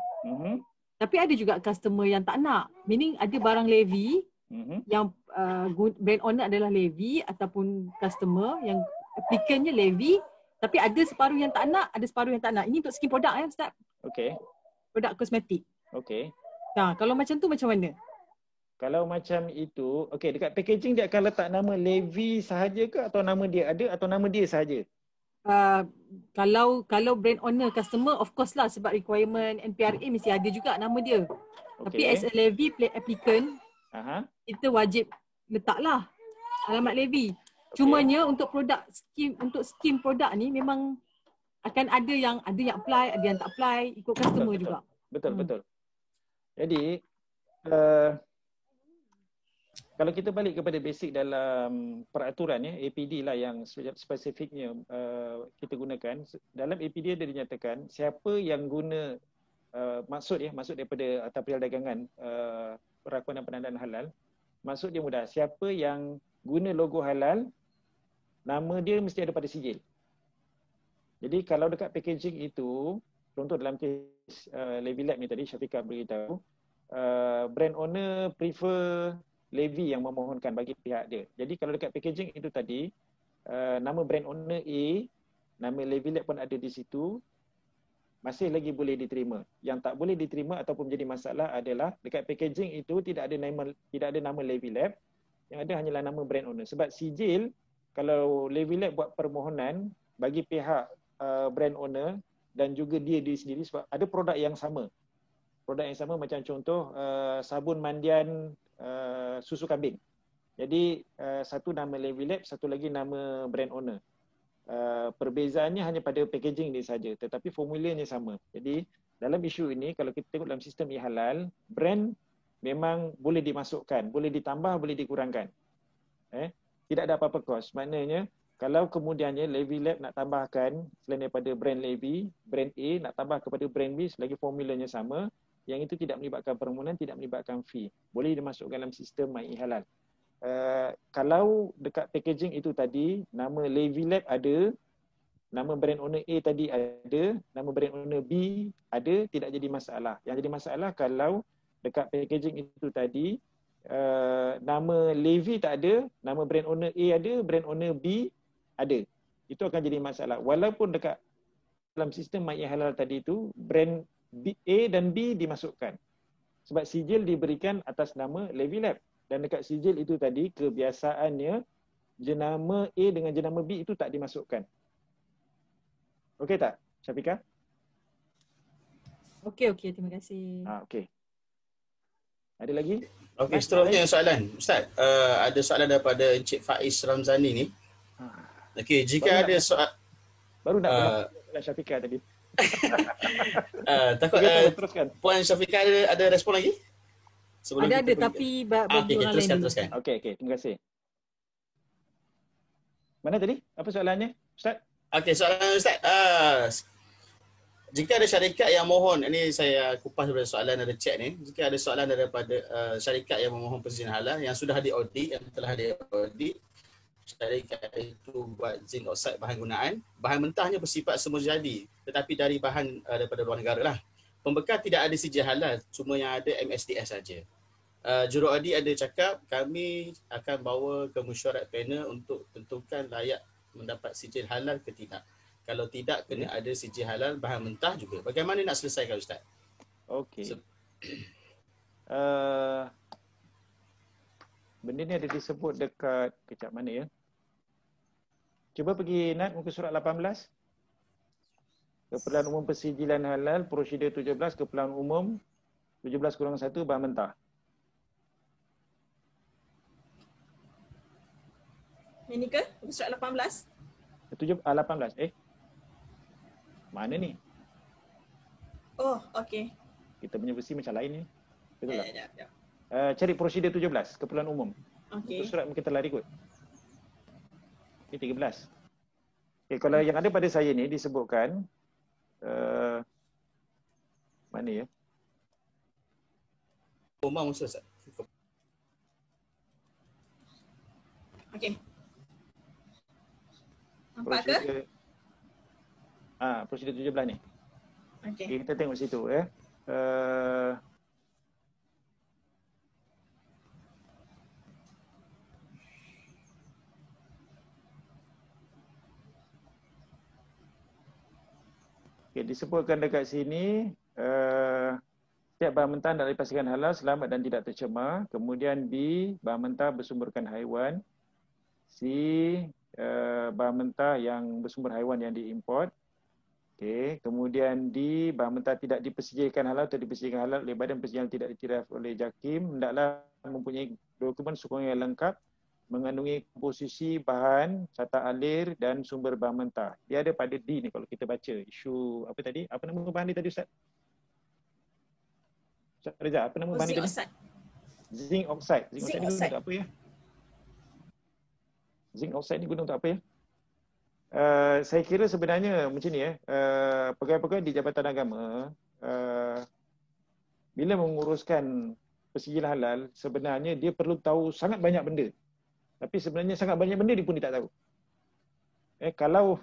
Tapi ada juga customer yang tak nak, meaning ada barang Levi yang brand owner adalah Levi ataupun customer yang applicantnya Levi, tapi ada separuh yang tak nak, ada separuh yang tak nak. Ini untuk skin produk ya Ustaz? Produk kosmetik. Nah, kalau macam tu macam mana? Kalau macam itu, dekat packaging dia akan letak nama Levi sahaja ke atau nama dia ada atau nama dia sahaja? Kalau brand owner customer, of course lah, sebab requirement NPRA mesti ada juga nama dia. Tapi as a Levi applicant, kita wajib letaklah alamat Levi. Cumanya untuk produk skim, untuk skim produk ni memang akan ada yang apply, ada yang tak apply, ikut customer juga. Betul. Jadi kalau kita balik kepada basic dalam peraturan APD lah yang spesifiknya kita gunakan. Dalam APD dia dinyatakan siapa yang guna maksud daripada Taprial Dagangan Perakuan dan Penandaan Halal, maksud dia mudah, siapa yang guna logo halal, nama dia mesti ada pada sijil. Jadi kalau dekat packaging itu, contoh dalam kes Levi Lab ni tadi Syafiqah beritahu, brand owner prefer levy yang memohonkan bagi pihak dia. Jadi kalau dekat packaging itu tadi, nama brand owner A, nama levy lab pun ada di situ, masih lagi boleh diterima. Yang tak boleh diterima ataupun menjadi masalah adalah dekat packaging itu tidak ada nama levy lab, yang ada hanyalah nama brand owner. Sebab sijil, kalau levy lab buat permohonan bagi pihak brand owner dan juga dia sendiri, sebab ada produk yang sama. Produk yang sama macam contoh sabun mandian susu kambing. Jadi satu nama levy lab, satu lagi nama brand owner. Perbezaannya hanya pada packaging dia saja, tetapi formulanya sama. Jadi dalam isu ini, kalau kita tengok dalam sistem e-halal, brand memang boleh dimasukkan, boleh ditambah, boleh dikurangkan. Tidak ada apa-apa kos. Maknanya kalau kemudiannya levy lab nak tambahkan selain daripada brand levy, brand A nak tambah kepada brand B selagi formulanya sama, yang itu tidak melibatkan permohonan, tidak melibatkan fee. Boleh dimasukkan dalam sistem My e-halal. Kalau dekat packaging itu tadi, nama levy lab ada, nama brand owner A tadi ada, nama brand owner B ada, tidak jadi masalah. Yang jadi masalah kalau dekat packaging itu tadi, nama levy tak ada, nama brand owner A ada, brand owner B ada. Itu akan jadi masalah. Walaupun dekat dalam sistem My e-halal tadi itu, brand A dan B dimasukkan. Sebab sijil diberikan atas nama levy lab. Dan dekat sijil itu tadi, kebiasaannya jenama A dengan jenama B itu tak dimasukkan. Okey tak, Syafiqah? Okey, terima kasih. Okey. Ada lagi? Okey, seterusnya soalan. Ustaz, ada soalan daripada Encik Faiz Ramzani ni. Okey, jika ada soal... Baru nak Syafiqah tadi. Takut Puan Syafiqah ada respon lagi? Sebelum ada tapi bagi orang lain. Teruskan. Okey, terima kasih. Mana tadi? Apa soalannya, Ustaz? Okey, soalan Ustaz. Jika ada syarikat yang mohon, ini saya kupas daripada soalan ada chat ni. Jika ada soalan daripada syarikat yang memohon persizin halal yang sudah diaudit, yang telah diaudit, syarikat itu buat zinc oxide bahan gunaan, bahan mentahnya bersifat semula jadi, tetapi dari bahan daripada luar negara lah. Pembekal tidak ada sijil halal, cuma yang ada MSDS saja. Juruaudit ada cakap kami akan bawa ke mesyuarat panel untuk tentukan layak mendapat sijil halal ke tidak. Kalau tidak, kena ada sijil halal bahan mentah juga. Bagaimana nak selesaikan, Ustaz? Okey. Benda ni ada disebut dekat, kejap mana ya? Cuba pergi Nat muka surat 18. Keperluan umum persijilan halal, prosedur 17, keperluan umum 17-1 bahan mentah. Ini ke? Surat 18? 18. Mana ni? Oh, okey. Kita punya versi macam lain ni. Betul tak? Ya. Cari prosedur 17, keperluan umum. Okey. Surat kita lari kot. Ini 13. Okay, kalau yang ada pada saya ni disebutkan mana ya? Umum Ustaz. Okey. Nampak ke? Prosedur 17 ni. Okey. Okay, kita tengok situ ya. Okay, disebutkan dekat sini setiap bahan mentah nak dipastikan halal, selamat dan tidak tercemar. Kemudian B, bahan mentah bersumberkan haiwan. C, bahan mentah yang bersumber haiwan yang diimport. Okay. Kemudian D, bahan mentah tidak dipersijilkan halal atau dipersijilkan halal oleh badan persijil tidak diiktiraf oleh JAKIM, hendaklah mempunyai dokumen sokongan yang lengkap mengandungi komposisi bahan, carta alir dan sumber bahan mentah. Dia ada pada D ni kalau kita baca isu apa tadi? Apa nama bahan ni tadi Ustaz? Ustaz Reza, apa nama bahan ni tadi? Zinc oxide. Zinc oxide ni guna untuk apa ya? Zinc oxide ni guna untuk apa ya? Saya kira sebenarnya macam ni pegawai-pegawai di Jabatan Agama bila menguruskan persijilan halal, sebenarnya dia perlu tahu sangat banyak benda. Tapi sebenarnya sangat banyak benda dia pun dia tak tahu. Kalau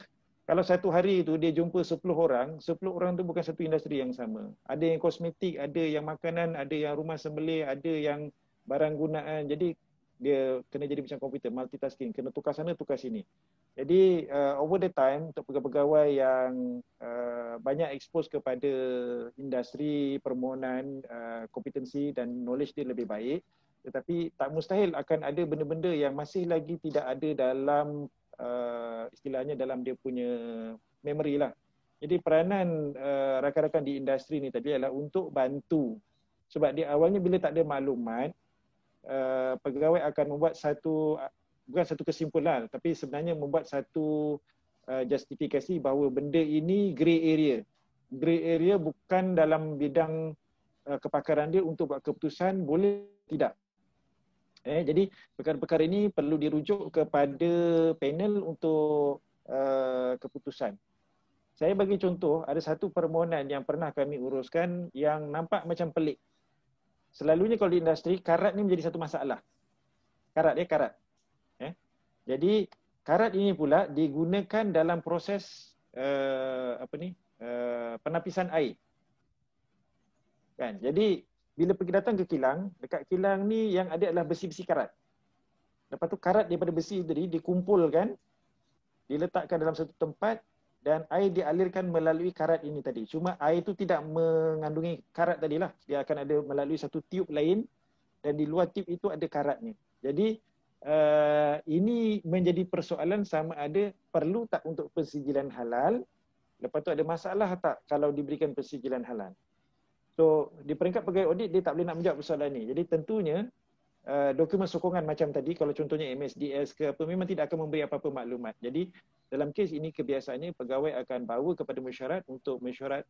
Kalau satu hari tu dia jumpa 10 orang, 10 orang tu bukan satu industri yang sama. Ada yang kosmetik, ada yang makanan, ada yang rumah sembelih, ada yang barang gunaan. Jadi dia kena jadi macam komputer, multitasking, kena tukar sana, tukar sini. Jadi over the time untuk pegawai-pegawai yang banyak expose kepada industri permohonan, kompetensi dan knowledge dia lebih baik, tetapi tak mustahil akan ada benda-benda yang masih lagi tidak ada dalam istilahnya dalam dia punya memory lah. Jadi peranan rakan-rakan di industri ni tadi adalah untuk bantu. Sebab di awalnya bila tak ada maklumat, pegawai akan membuat bukan satu kesimpulan, tapi sebenarnya membuat satu justifikasi bahawa benda ini grey area. Grey area bukan dalam bidang kepakaran dia untuk buat keputusan, boleh tidak. Jadi perkara-perkara ini perlu dirujuk kepada panel untuk keputusan. Saya bagi contoh, ada satu permohonan yang pernah kami uruskan yang nampak macam pelik. Selalunya kalau di industri, karat ni menjadi satu masalah. Karat. Jadi karat ini pula digunakan dalam proses penapisan air. Kan? Jadi bila pergi datang ke kilang, dekat kilang ni yang ada adalah besi-besi karat. Lepas tu karat daripada besi tadi dikumpulkan, diletakkan dalam satu tempat dan air dialirkan melalui karat ini tadi. Cuma air itu tidak mengandungi karat tadilah. Dia akan ada melalui satu tiub lain dan di luar tiub itu ada karatnya. Jadi ini menjadi persoalan sama ada perlu tak untuk persijilan halal. Lepas tu ada masalah tak kalau diberikan persijilan halal. So di peringkat pegawai audit dia tak boleh nak menjawab persoalan ni. Jadi tentunya dokumen sokongan macam tadi, kalau contohnya MSDS ke apa, memang tidak akan memberi apa-apa maklumat. Jadi dalam kes ini kebiasaannya pegawai akan bawa kepada mesyuarat untuk mesyuarat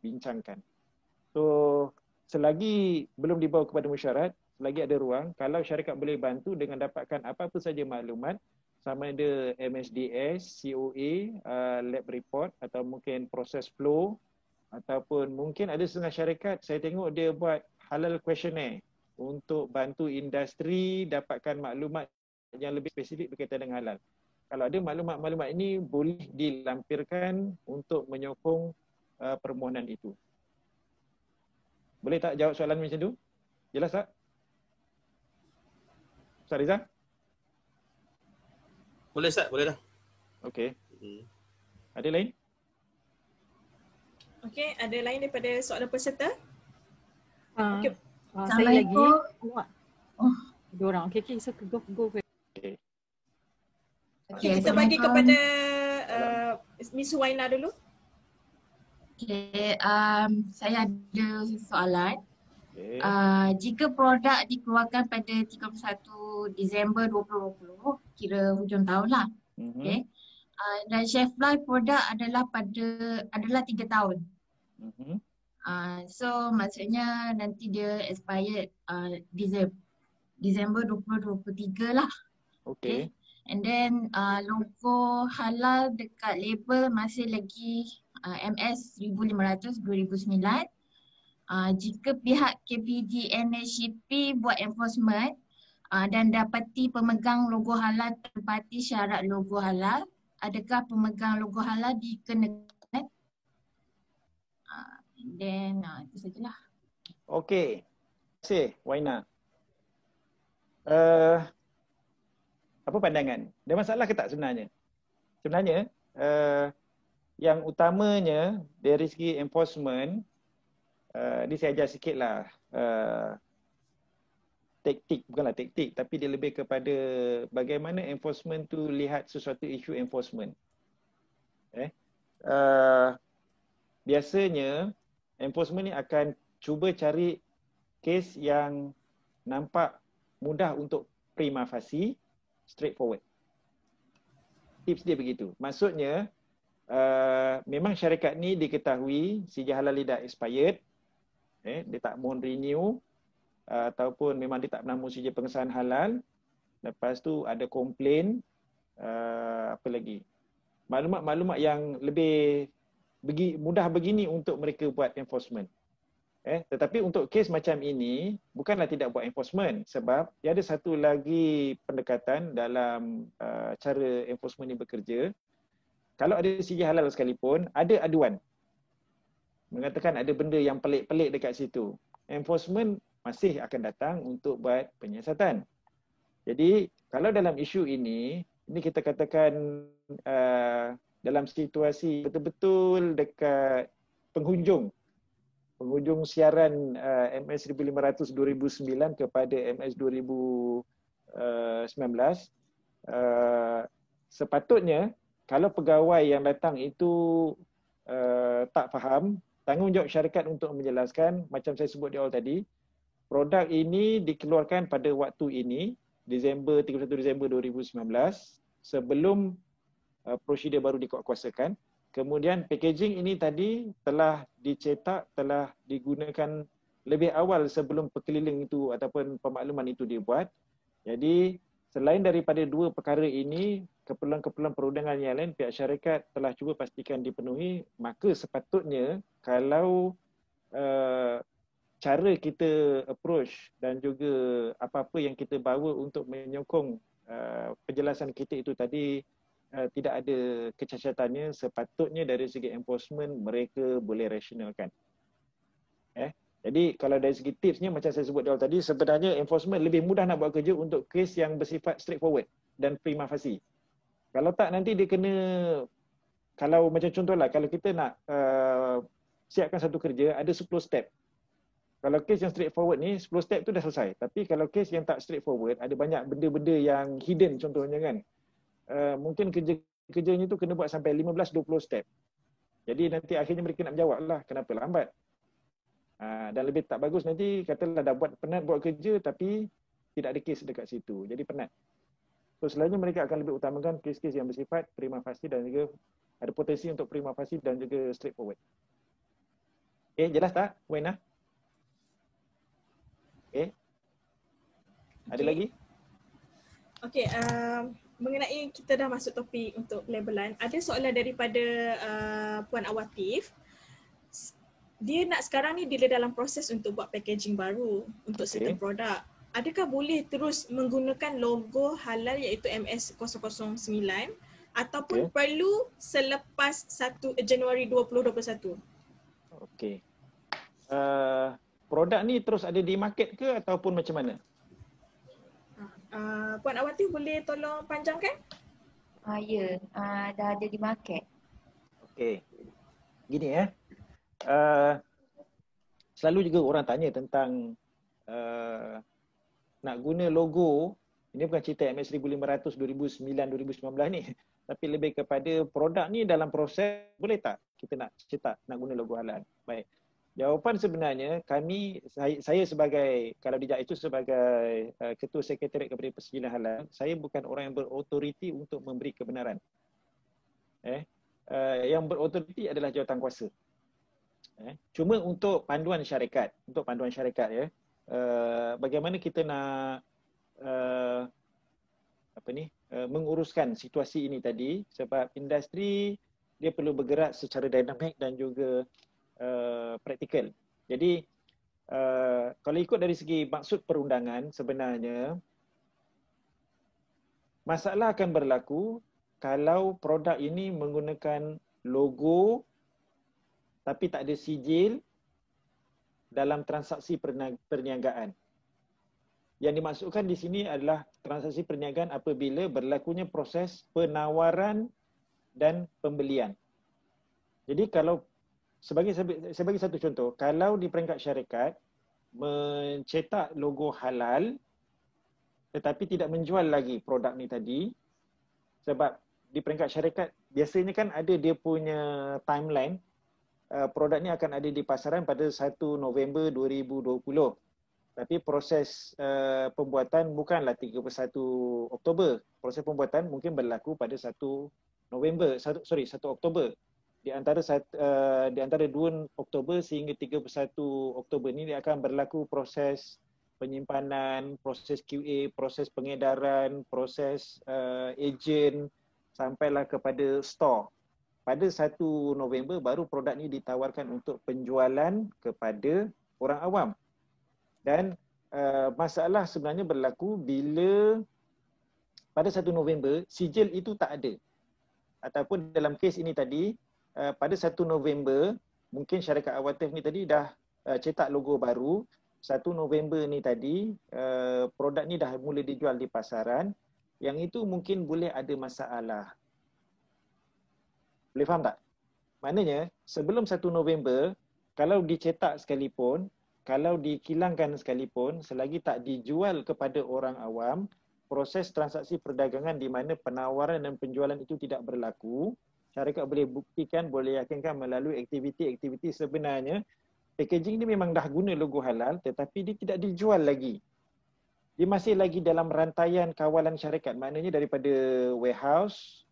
bincangkan. So selagi belum dibawa kepada mesyuarat, selagi ada ruang, kalau syarikat boleh bantu dengan dapatkan apa-apa saja maklumat, sama ada MSDS, COA, lab report atau mungkin proses flow, ataupun mungkin ada setengah syarikat saya tengok dia buat halal questionnaire untuk bantu industri dapatkan maklumat yang lebih spesifik berkaitan dengan halal. Kalau ada maklumat-maklumat ini boleh dilampirkan untuk menyokong permohonan itu. Boleh tak jawab soalan macam tu? Jelas tak? Ustaz Rizal? Boleh Ustaz, boleh dah. Okey. Ada lain? Okey, ada lain daripada soalan peserta? Okay. Saya lagi. Dua orang. Okey, so go. Okey. Okay, kita bagi kepada Miss Waina dulu. Okay, saya ada soalan. Okay. Jika produk dikeluarkan pada 31 Disember 2020, kira hujung tahun lah. Okay. Dan shelf life produk adalah 3 tahun. So maksudnya nanti dia expired Disember 2023 lah. Okay. And then logo halal dekat label masih lagi MS 1500 2009. Jika pihak KPD NHCP buat enforcement dan dapati pemegang logo halal tepati syarat logo halal, adakah pemegang logo halal dikenakan? Then itu sajalah. Okey. Terima kasih Waina. Apa pandangan? Ada masalah ke tak sebenarnya? Sebenarnya yang utamanya dari segi enforcement, ni saya ajar sikit lah taktik, bukanlah taktik tapi dia lebih kepada bagaimana enforcement tu lihat sesuatu isu enforcement. Biasanya enforcement ni akan cuba cari kes yang nampak mudah untuk prima facie, straightforward. Tips dia begitu. Maksudnya memang syarikat ni diketahui sijil halal dia dah expired, dia tak mohon renew, ataupun memang dia tak pernah mohon sijil pengesahan halal. Lepas tu ada komplain, apa lagi, maklumat-maklumat yang lebih mudah begini untuk mereka buat enforcement. Tetapi untuk kes macam ini bukanlah tidak buat enforcement, sebab dia ada satu lagi pendekatan dalam cara enforcement ini bekerja. kalau ada sijil halal sekalipun, ada aduan. Mengatakan ada benda yang pelik-pelik dekat situ. Enforcement masih akan datang untuk buat penyiasatan. Jadi kalau dalam isu ini kita katakan dalam situasi betul-betul dekat penghujung siaran MS 1500 2009 kepada MS 2019, sepatutnya kalau pegawai yang datang itu tak faham, tanggungjawab syarikat untuk menjelaskan, macam saya sebut di awal tadi, produk ini dikeluarkan pada waktu ini, 31 Disember 2019, sebelum prosedur baru dikuatkuasakan. Kemudian packaging ini tadi telah dicetak, telah digunakan lebih awal sebelum perkeliling itu ataupun pemakluman itu dibuat. Jadi selain daripada dua perkara ini, keperluan-keperluan perundangan yang lain pihak syarikat telah cuba pastikan dipenuhi, maka sepatutnya kalau cara kita approach dan juga apa-apa yang kita bawa untuk menyokong penjelasan kita itu tadi tidak ada kecacatannya, sepatutnya dari segi enforcement mereka boleh rasionalkan. Jadi kalau dari segi tipsnya macam saya sebut di awal tadi, sebenarnya enforcement lebih mudah nak buat kerja untuk kes yang bersifat straightforward dan prima facie. Kalau tak nanti dia kena, kalau macam contohlah, kalau kita nak siapkan satu kerja ada 10 step. Kalau kes yang straightforward ni 10 step tu dah selesai. Tapi kalau kes yang tak straightforward ada banyak benda-benda yang hidden contohnya kan. Mungkin kerja-kerjanya tu kena buat sampai 15-20 step. Jadi nanti akhirnya mereka nak menjawab lah kenapa lambat. Dan lebih tak bagus nanti katalah dah penat buat kerja tapi tidak ada kes dekat situ. Jadi penat. So selalunya mereka akan lebih utamakan kes-kes yang bersifat prima facie dan juga ada potensi untuk prima facie dan juga straightforward. Jelas tak, Wena? Ada lagi? Okey, mengenai kita dah masuk topik untuk labelan, ada soalan daripada Puan Awatif. Dia nak sekarang ni dia dalam proses untuk buat packaging baru untuk certain produk. Adakah boleh terus menggunakan logo halal iaitu MS009 ataupun perlu selepas 1 Januari 2021? Okey. Produk ni terus ada di market ke ataupun macam mana? Puan Awati boleh tolong panjangkan? Ya, dah ada di market. Okey. Gini selalu juga orang tanya tentang nak guna logo. Ini bukan cerita MS 1500 2009 2019 ni, tapi lebih kepada produk ni dalam proses boleh tak kita nak cetak nak guna logo halal. Baik. Jawapan sebenarnya saya sebagai, kalau dijak itu sebagai ketua sekretariat kepada Persijilan Halal, saya bukan orang yang berautoriti untuk memberi kebenaran. Yang berautoriti adalah jawatankuasa. Cuma untuk panduan syarikat, bagaimana kita nak menguruskan situasi ini tadi, sebab industri dia perlu bergerak secara dinamik dan juga praktikal. Jadi kalau ikut dari segi maksud perundangan, sebenarnya masalah akan berlaku kalau produk ini menggunakan logo tapi tak ada sijil dalam transaksi perniagaan. Yang dimaksudkan di sini adalah transaksi perniagaan apabila berlakunya proses penawaran dan pembelian. Jadi kalau sebagai satu contoh, kalau di peringkat syarikat mencetak logo halal tetapi tidak menjual lagi produk ni tadi, sebab di peringkat syarikat biasanya kan ada dia punya timeline, produk ni akan ada di pasaran pada 1 November 2020. Tapi proses pembuatan bukanlah 31 Oktober. Proses pembuatan mungkin berlaku pada 1 Oktober. Di antara 2 Oktober sehingga 31 Oktober ni dia akan berlaku proses penyimpanan, proses QA, proses pengedaran, proses ejen sampailah kepada store. Pada 1 November baru produk ni ditawarkan untuk penjualan kepada orang awam. Dan masalah sebenarnya berlaku bila pada 1 November sijil itu tak ada. ataupun dalam kes ini tadi pada 1 November mungkin syarikat Awatif ni tadi dah cetak logo baru. 1 November ni tadi produk ni dah mula dijual di pasaran. Yang itu mungkin boleh ada masalah. Boleh faham tak? Maknanya sebelum 1 November, kalau dicetak sekalipun, kalau dikilangkan sekalipun, selagi tak dijual kepada orang awam, proses transaksi perdagangan di mana penawaran dan penjualan itu tidak berlaku, syarikat boleh buktikan, boleh yakinkan melalui aktiviti-aktiviti sebenarnya packaging ni memang dah guna logo halal tetapi dia tidak dijual lagi. Dia masih lagi dalam rantaian kawalan syarikat. Maknanya daripada warehouse,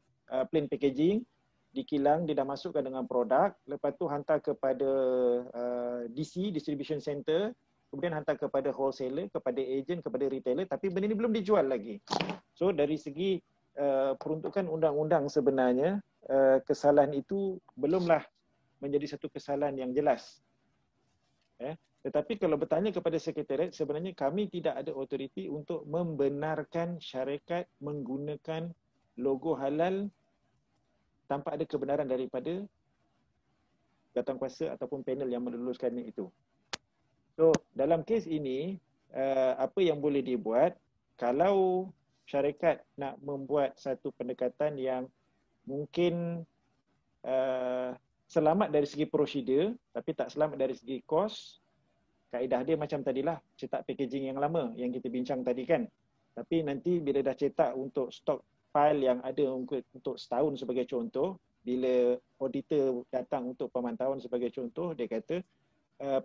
plain packaging, dikilang, dia dah masukkan dengan produk, lepas tu hantar kepada DC, distribution center, kemudian hantar kepada wholesaler, kepada agent, kepada retailer, tapi benda ni belum dijual lagi. So dari segi peruntukan undang-undang sebenarnya, kesalahan itu belumlah menjadi satu kesalahan yang jelas. Tetapi kalau bertanya kepada sekretariat, sebenarnya kami tidak ada autoriti untuk membenarkan syarikat menggunakan logo halal tanpa ada kebenaran daripada jawatankuasa ataupun panel yang meluluskannya itu. So, dalam kes ini, apa yang boleh dibuat, kalau syarikat nak membuat satu pendekatan yang mungkin selamat dari segi prosedur, tapi tak selamat dari segi kos, kaedah dia macam tadilah, cetak packaging yang lama yang kita bincang tadi kan. Tapi nanti bila dah cetak untuk stok file yang ada untuk setahun sebagai contoh, bila auditor datang untuk pemantauan sebagai contoh, dia kata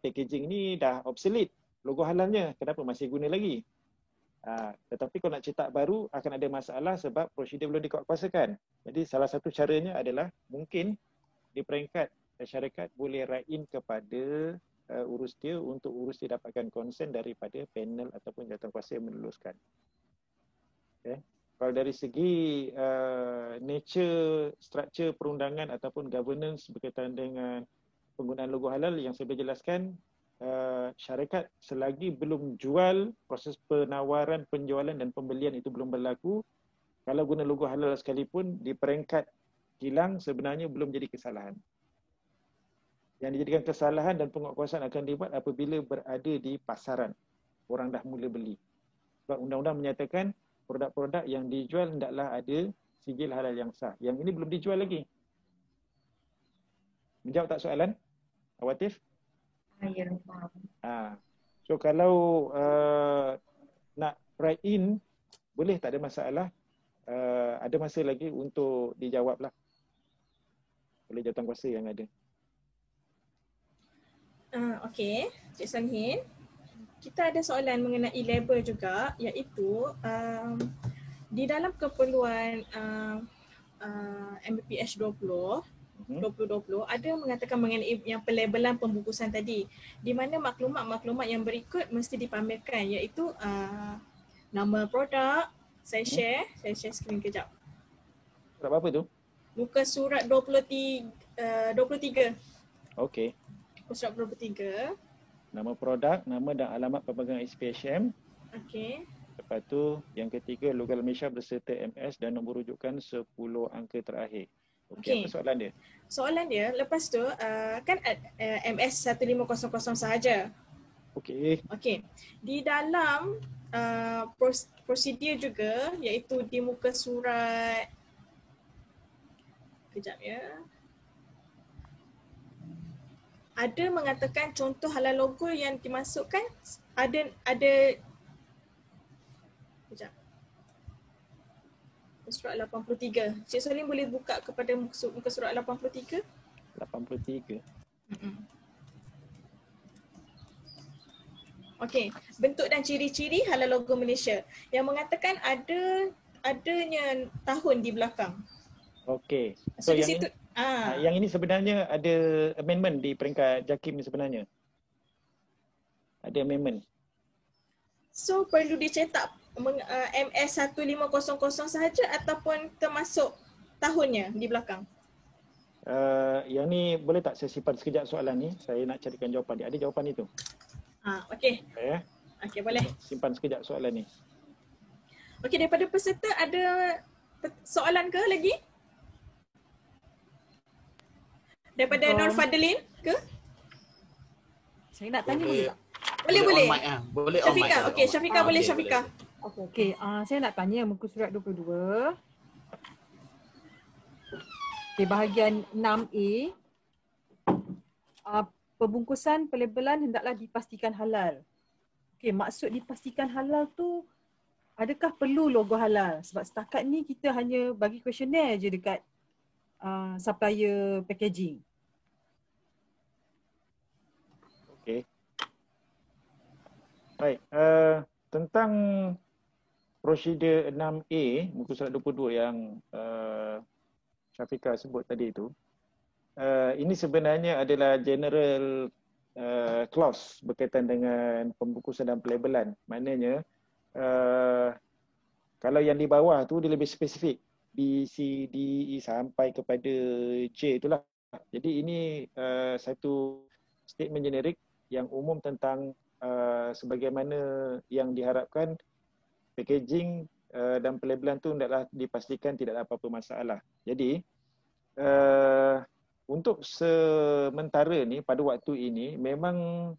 packaging ni dah obsolete, logo halalnya, kenapa masih guna lagi? Tetapi kalau nak cetak baru akan ada masalah sebab prosedur belum dikuatkuasakan. Jadi salah satu caranya adalah mungkin di peringkat syarikat boleh write in kepada urus dia untuk urus dia dapatkan konsen daripada panel ataupun jawatankuasa yang meluluskan. Okay. Kalau dari segi nature, structure perundangan ataupun governance berkaitan dengan penggunaan logo halal yang saya boleh jelaskan, syarikat selagi belum jual, proses penawaran, penjualan dan pembelian itu belum berlaku, kalau guna logo halal sekalipun di peringkat kilang sebenarnya belum jadi kesalahan. Yang dijadikan kesalahan dan penguatkuasaan akan dibuat apabila berada di pasaran. Orang dah mula beli. Sebab undang-undang menyatakan produk-produk yang dijual hendaklah ada sijil halal yang sah. Yang ini belum dijual lagi. Menjawab tak soalan? Awatif? Ya, faham. So kalau nak write in, boleh, tak ada masalah. Ada masa lagi untuk dijawab lah oleh jawatankuasa yang ada. Okey, Cik Sanhin. Kita ada soalan mengenai label juga, iaitu di dalam keperluan MBPH 2020 ada mengatakan mengenai yang pelabelan pembungkusan tadi, di mana maklumat-maklumat yang berikut mesti dipamerkan, iaitu nama produk. Saya share skrin kejap. Surat apa tu? Muka surat 23. Okey. Surat 23. Nama produk, nama dan alamat pemegang SPHM. Okey. Lepas tu yang ketiga, logo Malaysia berserta MS dan nombor rujukan 10 angka terakhir. Okey, apa soalan dia? Soalan dia, lepas tu kan MS 1500 sahaja. Okey. Okey. Di dalam prosedur juga, iaitu di muka surat, kejap ya, ada mengatakan contoh halal logo yang dimasukkan, ada kejap, surat 83. Cik Salim boleh buka kepada muka surat 83? 83. Okey, bentuk dan ciri-ciri halal logo Malaysia yang mengatakan adanya tahun di belakang. Okey. So di situ yang ini sebenarnya ada amendment di peringkat JAKIM ni sebenarnya. Ada amendment. So perlu dicetak MS 1500 sahaja ataupun termasuk tahunnya di belakang? Yang ni boleh tak saya simpan sekejap soalan ni? Saya nak carikan jawapan dia. Ada jawapan itu? Okey. Okey, boleh. Simpan sekejap soalan ni. Okey, daripada peserta ada soalan ke lagi? Daripada Nur Fadlin ke? Saya nak tanya boleh tak? Boleh. Boleh on mic. Syafiqah. Okey, Syafiqah boleh Syafiqah. Okey, saya nak tanya muka surat 22. Okey, bahagian 6A. Pembungkusan pelabelan hendaklah dipastikan halal. Okey, maksud dipastikan halal tu adakah perlu logo halal? Sebab setakat ni kita hanya bagi kuesioner je dekat supplier packaging. Okey. Baik, tentang prosedur 6A muka surat 22 yang Syafiqah sebut tadi itu, ini sebenarnya adalah general clause berkaitan dengan pembungkusan dan pelabelan. Maknanya kalau yang di bawah tu dia lebih spesifik, B, C, D, E sampai kepada J itulah. Jadi ini satu statement generik yang umum tentang sebagaimana yang diharapkan packaging dan pelabelan tu hendaklah dipastikan tidak ada apa-apa masalah. Jadi untuk sementara ni pada waktu ini memang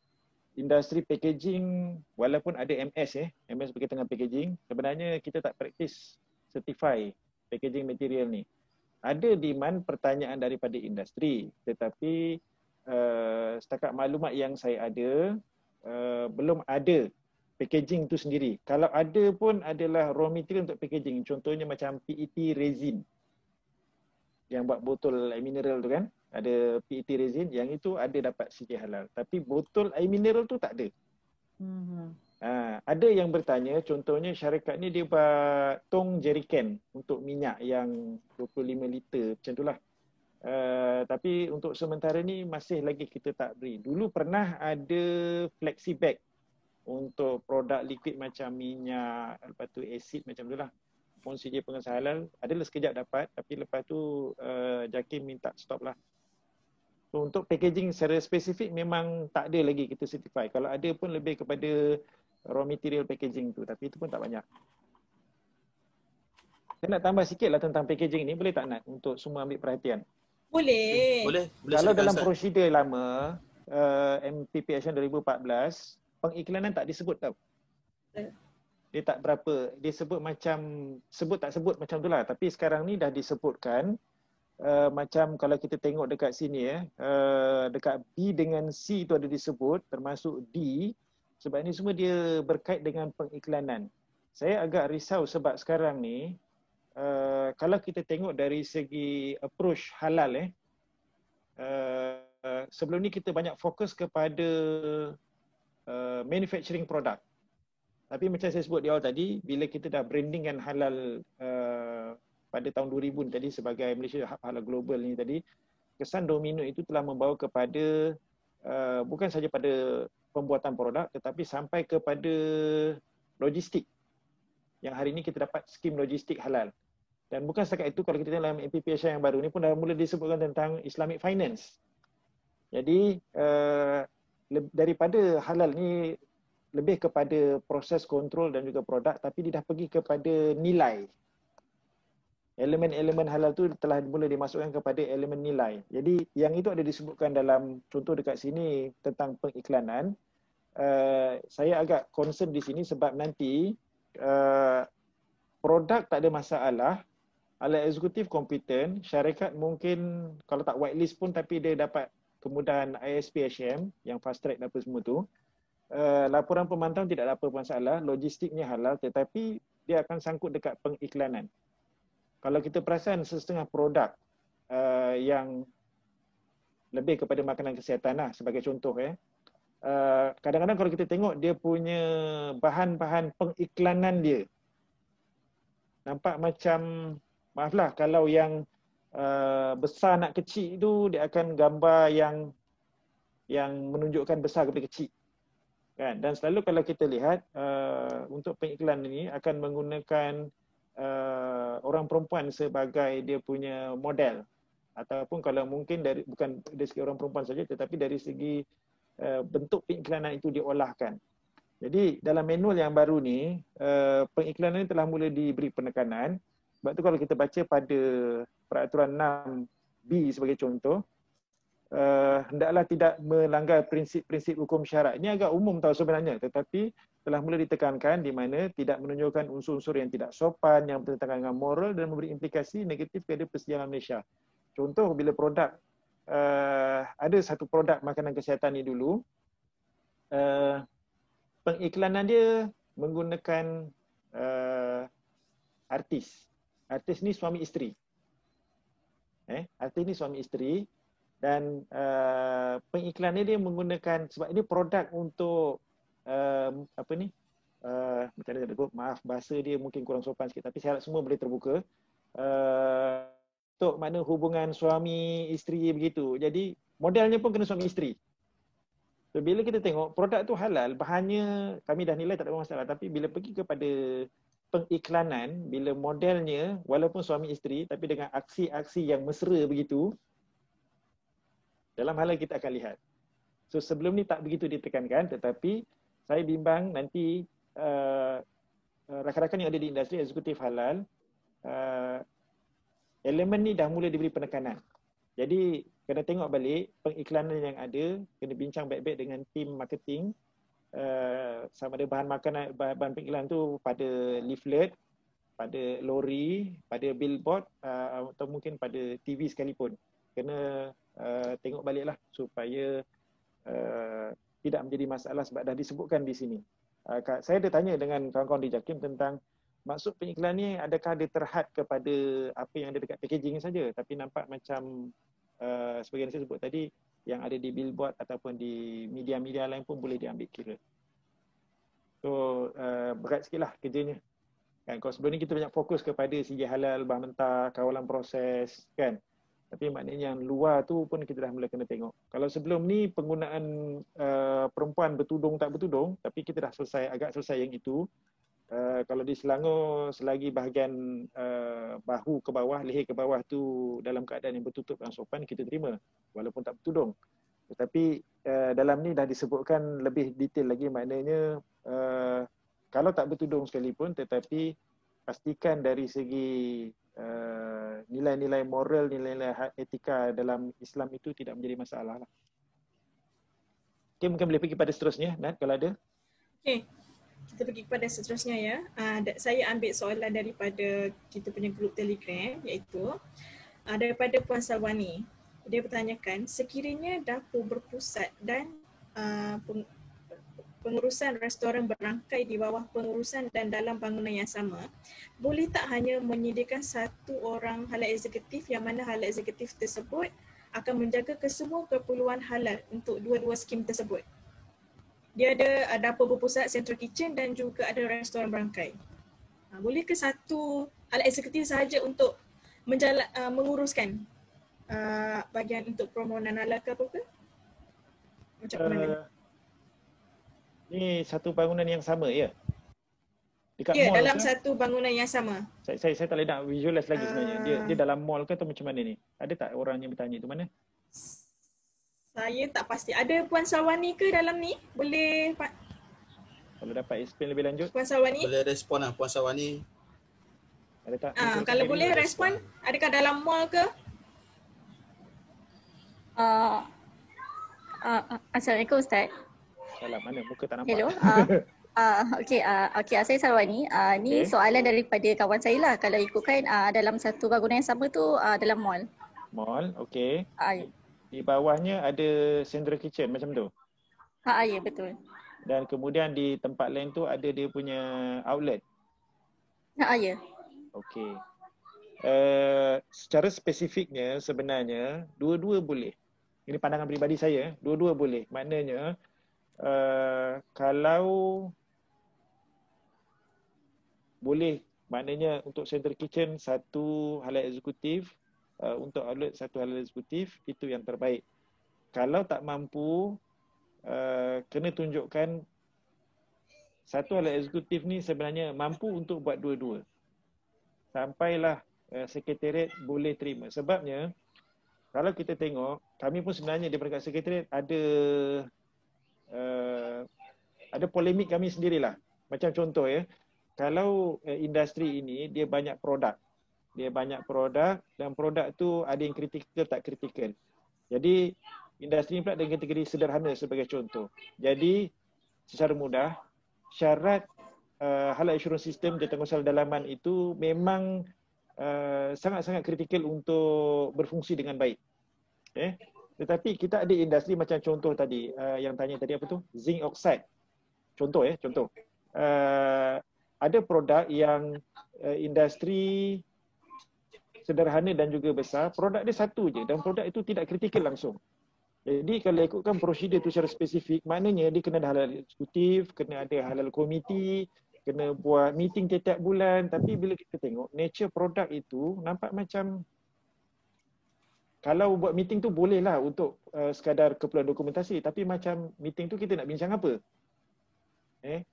industri packaging walaupun ada MS MS berkaitan dengan packaging, sebenarnya kita tak praktis certify packaging material ni. Ada demand pertanyaan daripada industri, tetapi setakat maklumat yang saya ada belum ada packaging tu sendiri. Kalau ada pun adalah raw material untuk packaging. Contohnya macam PET resin yang buat botol air mineral tu kan. Ada PET resin yang itu ada dapat CJ halal. Tapi botol air mineral tu tak ada. Ada yang bertanya, contohnya syarikat ni dia buat tong jerrycan untuk minyak yang 25 liter macam itulah. Tapi untuk sementara ni masih lagi kita tak beri. Dulu pernah ada flexi bag untuk produk liquid macam minyak, lepas tu asid macam itulah. Pun CJ pengesahan halal, adalah sekejap dapat, tapi lepas tu JAKIM minta stop lah. So, untuk packaging secara spesifik memang tak ada lagi kita certify. Kalau ada pun lebih kepada raw material packaging tu, tapi itu pun tak banyak. Saya nak tambah sikit lah tentang packaging ni, boleh tak Nat untuk semua ambil perhatian? Boleh. Kalau dalam prosedur lama MPPHN 2014, pengiklanan tak disebut tau. Dia tak berapa, dia sebut macam, sebut tak sebut macam tu lah. Tapi sekarang ni dah disebutkan, macam kalau kita tengok dekat sini dekat B dengan C tu ada disebut, termasuk D. Sebab ni semua dia berkait dengan pengiklanan. Saya agak risau sebab sekarang ni, kalau kita tengok dari segi approach halal sebelum ni kita banyak fokus kepada manufacturing product. Tapi macam saya sebut di awal tadi, bila kita dah brandingkan halal pada tahun 2000 tadi sebagai Malaysia Hub Halal Global ni tadi, kesan domino itu telah membawa kepada bukan saja pada pembuatan produk tetapi sampai kepada logistik. Yang hari ini kita dapat skim logistik halal. Dan bukan setakat itu, kalau kita tengok dalam MPPHN yang baru ni pun dah mula disebutkan tentang Islamic Finance. Jadi daripada halal ni lebih kepada proses kontrol dan juga produk, tapi dia dah pergi kepada nilai. Elemen-elemen halal tu telah mula dimasukkan kepada elemen nilai. Jadi yang itu ada disebutkan dalam contoh dekat sini tentang pengiklanan. Saya agak concern di sini sebab nanti produk tak ada masalah, alat eksekutif kompeten, syarikat mungkin kalau tak whitelist pun tapi dia dapat kemudahan ISPHM yang fast track apa semua tu. Laporan pemantauan tidak ada apa masalah, logistiknya halal, tetapi dia akan sangkut dekat pengiklanan. Kalau kita perasan setengah produk yang lebih kepada makanan kesihatan lah sebagai contoh kadang-kadang kalau kita tengok dia punya bahan-bahan pengiklanan dia nampak macam, maaflah kalau yang besar nak kecil itu dia akan gambar yang menunjukkan besar kepada kecil. Kan? Dan selalu kalau kita lihat untuk pengiklan ini akan menggunakan orang perempuan sebagai dia punya model, ataupun kalau mungkin bukan dari segi orang perempuan saja tetapi dari segi bentuk pengiklanan itu diolahkan. Jadi dalam manual yang baru ni pengiklanan ini telah mula diberi penekanan. Sebab tu kalau kita baca pada peraturan 6B sebagai contoh, hendaklah tidak melanggar prinsip-prinsip hukum syarak. Ini agak umum tahu sebenarnya, tetapi telah mula ditekankan di mana tidak menunjukkan unsur-unsur yang tidak sopan, yang bertentangan dengan moral dan memberi implikasi negatif kepada persejalan Malaysia. Contoh bila produk, ada satu produk makanan kesihatan ni dulu, pengiklanan dia menggunakan artis. Artis ni suami isteri. Artis ni suami isteri dan pengiklannya dia menggunakan, sebab ini produk untuk macam mana nak sebut, maaf bahasa dia mungkin kurang sopan sikit, tapi saya harap semua boleh terbuka. Untuk makna hubungan suami isteri begitu. Jadi modelnya pun kena suami isteri. So, bila kita tengok produk tu halal, bahannya kami dah nilai tak ada masalah, tapi bila pergi kepada pengiklanan, bila modelnya walaupun suami isteri tapi dengan aksi-aksi yang mesra begitu, dalam hal kita akan lihat. So sebelum ni tak begitu ditekankan, tetapi saya bimbang nanti rakan-rakan yang ada di industri eksekutif halal, elemen ni dah mula diberi penekanan. Jadi kena tengok balik pengiklanan yang ada, kena bincang baik-baik dengan tim marketing, sama ada bahan makanan, bahan pengiklan tu pada leaflet, pada lori, pada billboard, atau mungkin pada TV sekalipun. Kena tengok baliklah supaya tidak menjadi masalah sebab dah disebutkan di sini. Saya ada tanya dengan kawan-kawan di JAKIM tentang maksud pengiklan ni, adakah dia terhad kepada apa yang ada dekat packaging saja, tapi nampak macam seperti yang saya sebut tadi, yang ada di billboard ataupun di media-media lain pun boleh diambil kira. So berat sikit lah kerjanya kan. Kalau sebelum ni kita banyak fokus kepada segi halal, bahan mentah, kawalan proses kan. Tapi maknanya yang luar tu pun kita dah mula kena tengok. Kalau sebelum ni penggunaan perempuan bertudung tak bertudung, tapi kita dah agak selesai yang itu. Kalau di Selangor, selagi bahagian bahu ke bawah, leher ke bawah tu dalam keadaan yang bertutup dan sopan, kita terima walaupun tak bertudung. Tetapi dalam ni dah disebutkan lebih detail lagi, maknanya kalau tak bertudung sekalipun, tetapi pastikan dari segi nilai-nilai moral, nilai-nilai etika dalam Islam itu tidak menjadi masalah lah. Okay, mungkin boleh pergi pada seterusnya, Nat, kalau ada. Okay, kita pergi kepada seterusnya ya. Saya ambil soalan daripada kita punya grup Telegram, iaitu daripada Puan Salwani. Dia bertanyakan, sekiranya dapur berpusat dan pengurusan restoran berangkai di bawah pengurusan dan dalam bangunan yang sama, boleh tak hanya menyediakan satu orang halal eksekutif yang mana halal eksekutif tersebut akan menjaga kesemua keperluan halal untuk dua-dua skim tersebut? Dia ada dapur berpusat, central kitchen dan juga ada restoran berangkai. Boleh ke satu halal eksekutif sahaja untuk menguruskan bahagian untuk permohonan halal ke apa ke? Macam mana? Ni satu bangunan yang sama ya? Dekat mall dalam ke? Satu bangunan yang sama. Saya tak boleh nak visualize lagi sebenarnya. Dia dalam mall ke atau macam mana ni? Ada tak orang yang bertanya tu mana? Saya tak pasti. Ada Puan Salwani ke dalam ni? Boleh Pak? Kalau dapat explain lebih lanjut. Puan Salwani? Boleh respon lah Puan Salwani. Ada tak? Kalau boleh respon, adakah dalam mall ke? Assalamualaikum Ustaz. Salam, mana muka tak nampak. Hello. Okey, saya Salwani. Ni soalan daripada kawan saya lah. Kalau ikutkan dalam satu bangunan yang sama tu dalam mall. Mall, okey. Di bawahnya ada central kitchen macam tu. Ya, betul. Dan kemudian di tempat lain tu ada dia punya outlet. Ya. Okey. Secara spesifiknya sebenarnya dua-dua boleh. Ini pandangan peribadi saya, dua-dua boleh. Maknanya kalau boleh, maknanya untuk central kitchen satu halal eksekutif, untuk outlet satu halal eksekutif, itu yang terbaik. Kalau tak mampu, kena tunjukkan satu halal eksekutif ni sebenarnya mampu untuk buat dua-dua. Sampailah sekretariat boleh terima. Sebabnya kalau kita tengok, kami pun sebenarnya di peringkat sekretariat ada polemik kami sendirilah. Macam contoh ya, kalau industri ini dia banyak produk. Dia banyak produk dan produk tu ada yang kritikal tak kritikal. Jadi industri ini pula dengan kategori sederhana sebagai contoh. Jadi secara mudah, syarat halal assurance system jawatankuasa dalaman itu memang sangat-sangat kritikal untuk berfungsi dengan baik. Tetapi kita ada industri macam contoh tadi, yang tanya tadi apa tu? Zinc oxide. Contoh contoh. Ada produk yang industri sederhana dan juga besar, produk dia satu je dan produk itu tidak kritikal langsung. Jadi kalau ikutkan prosedur itu secara spesifik, maknanya dia kena ada halal eksekutif, kena ada halal komiti, kena buat meeting setiap bulan. Tapi bila kita tengok nature produk itu nampak macam, kalau buat meeting tu bolehlah untuk sekadar keperluan dokumentasi, tapi macam meeting tu kita nak bincang apa?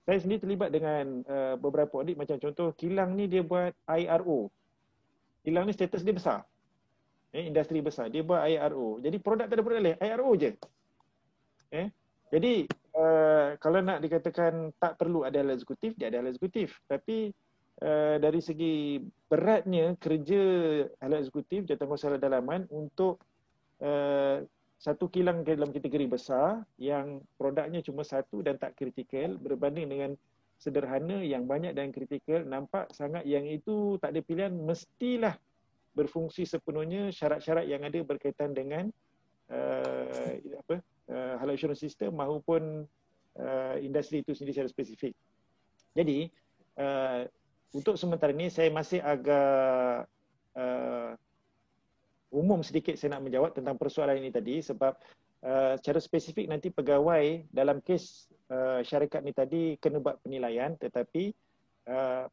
Saya sendiri terlibat dengan beberapa audit, macam contoh kilang ni dia buat IRO. Kilang ni status dia besar. Industri besar, dia buat IRO. Jadi produk tak ada produk lain, IRO je. Jadi kalau nak dikatakan tak perlu ada halal eksekutif, dia ada halal eksekutif. Tapi dari segi beratnya kerja halal eksekutif jawatankuasa dalaman untuk satu kilang dalam kategori besar yang produknya cuma satu dan tak kritikal berbanding dengan sederhana yang banyak dan kritikal, nampak sangat yang itu tak ada pilihan, mestilah berfungsi sepenuhnya syarat-syarat yang ada berkaitan dengan halal assurance system maupun industri itu sendiri secara spesifik. Jadi untuk sementara ini saya masih agak umum sedikit saya nak menjawab tentang persoalan ini tadi, sebab secara spesifik nanti pegawai dalam kes syarikat ni tadi kena buat penilaian. Tetapi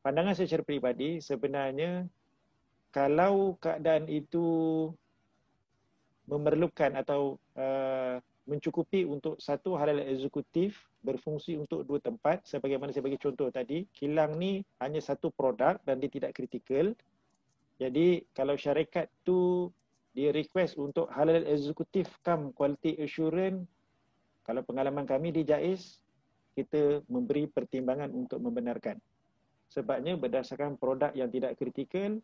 pandangan saya secara peribadi, sebenarnya kalau keadaan itu memerlukan atau mencukupi untuk satu halal eksekutif berfungsi untuk dua tempat, sebagaimana saya bagi contoh tadi, kilang ni hanya satu produk dan dia tidak kritikal. Jadi kalau syarikat tu dia request untuk halal eksekutif kam quality assurance, kalau pengalaman kami di JAIZ, kita memberi pertimbangan untuk membenarkan. Sebabnya berdasarkan produk yang tidak kritikal,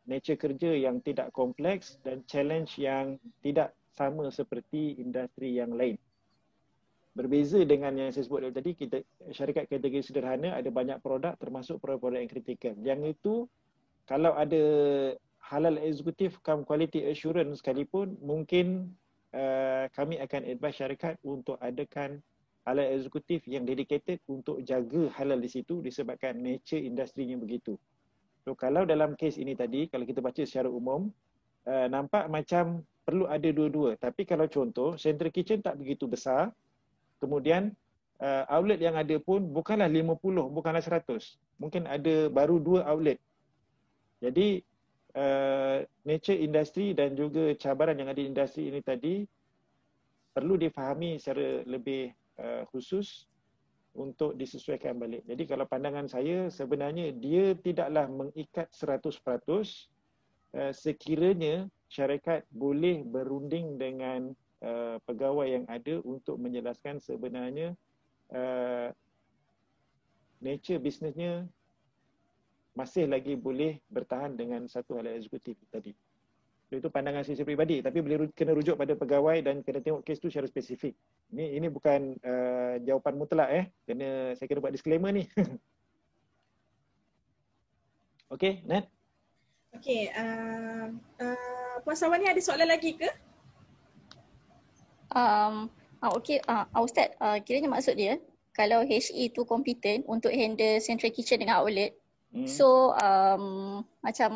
nature kerja yang tidak kompleks dan challenge yang tidak sama seperti industri yang lain. Berbeza dengan yang saya sebut tadi, kita syarikat kategori sederhana ada banyak produk termasuk produk-produk yang kritikal. Yang itu kalau ada halal eksekutif kam quality assurance sekalipun, mungkin kami akan advise syarikat untuk adakan halal eksekutif yang dedicated untuk jaga halal di situ disebabkan nature industrinya begitu. So kalau dalam kes ini tadi, kalau kita baca secara umum, nampak macam perlu ada dua-dua. Tapi kalau contoh, central kitchen tak begitu besar, kemudian outlet yang ada pun bukanlah 50, bukanlah 100. Mungkin ada baru 2 outlet. Jadi nature industri dan juga cabaran yang ada di industri ini tadi perlu difahami secara lebih khusus untuk disesuaikan balik. Jadi kalau pandangan saya, sebenarnya dia tidaklah mengikat 100%, sekiranya syarikat boleh berunding dengan pegawai yang ada untuk menjelaskan sebenarnya nature bisnesnya masih lagi boleh bertahan dengan satu halal eksekutif tadi. Itu pandangan saya peribadi, tapi boleh kena rujuk pada pegawai dan kena tengok kes tu secara spesifik. Ini bukan jawapan mutlak saya kena buat disclaimer ni. Okey, Nat. Okey, Puan Sawani ada soalan lagi ke? Okey, Ustaz, kiranya maksud dia kalau HE tu kompeten untuk handle central kitchen dengan outlet, so macam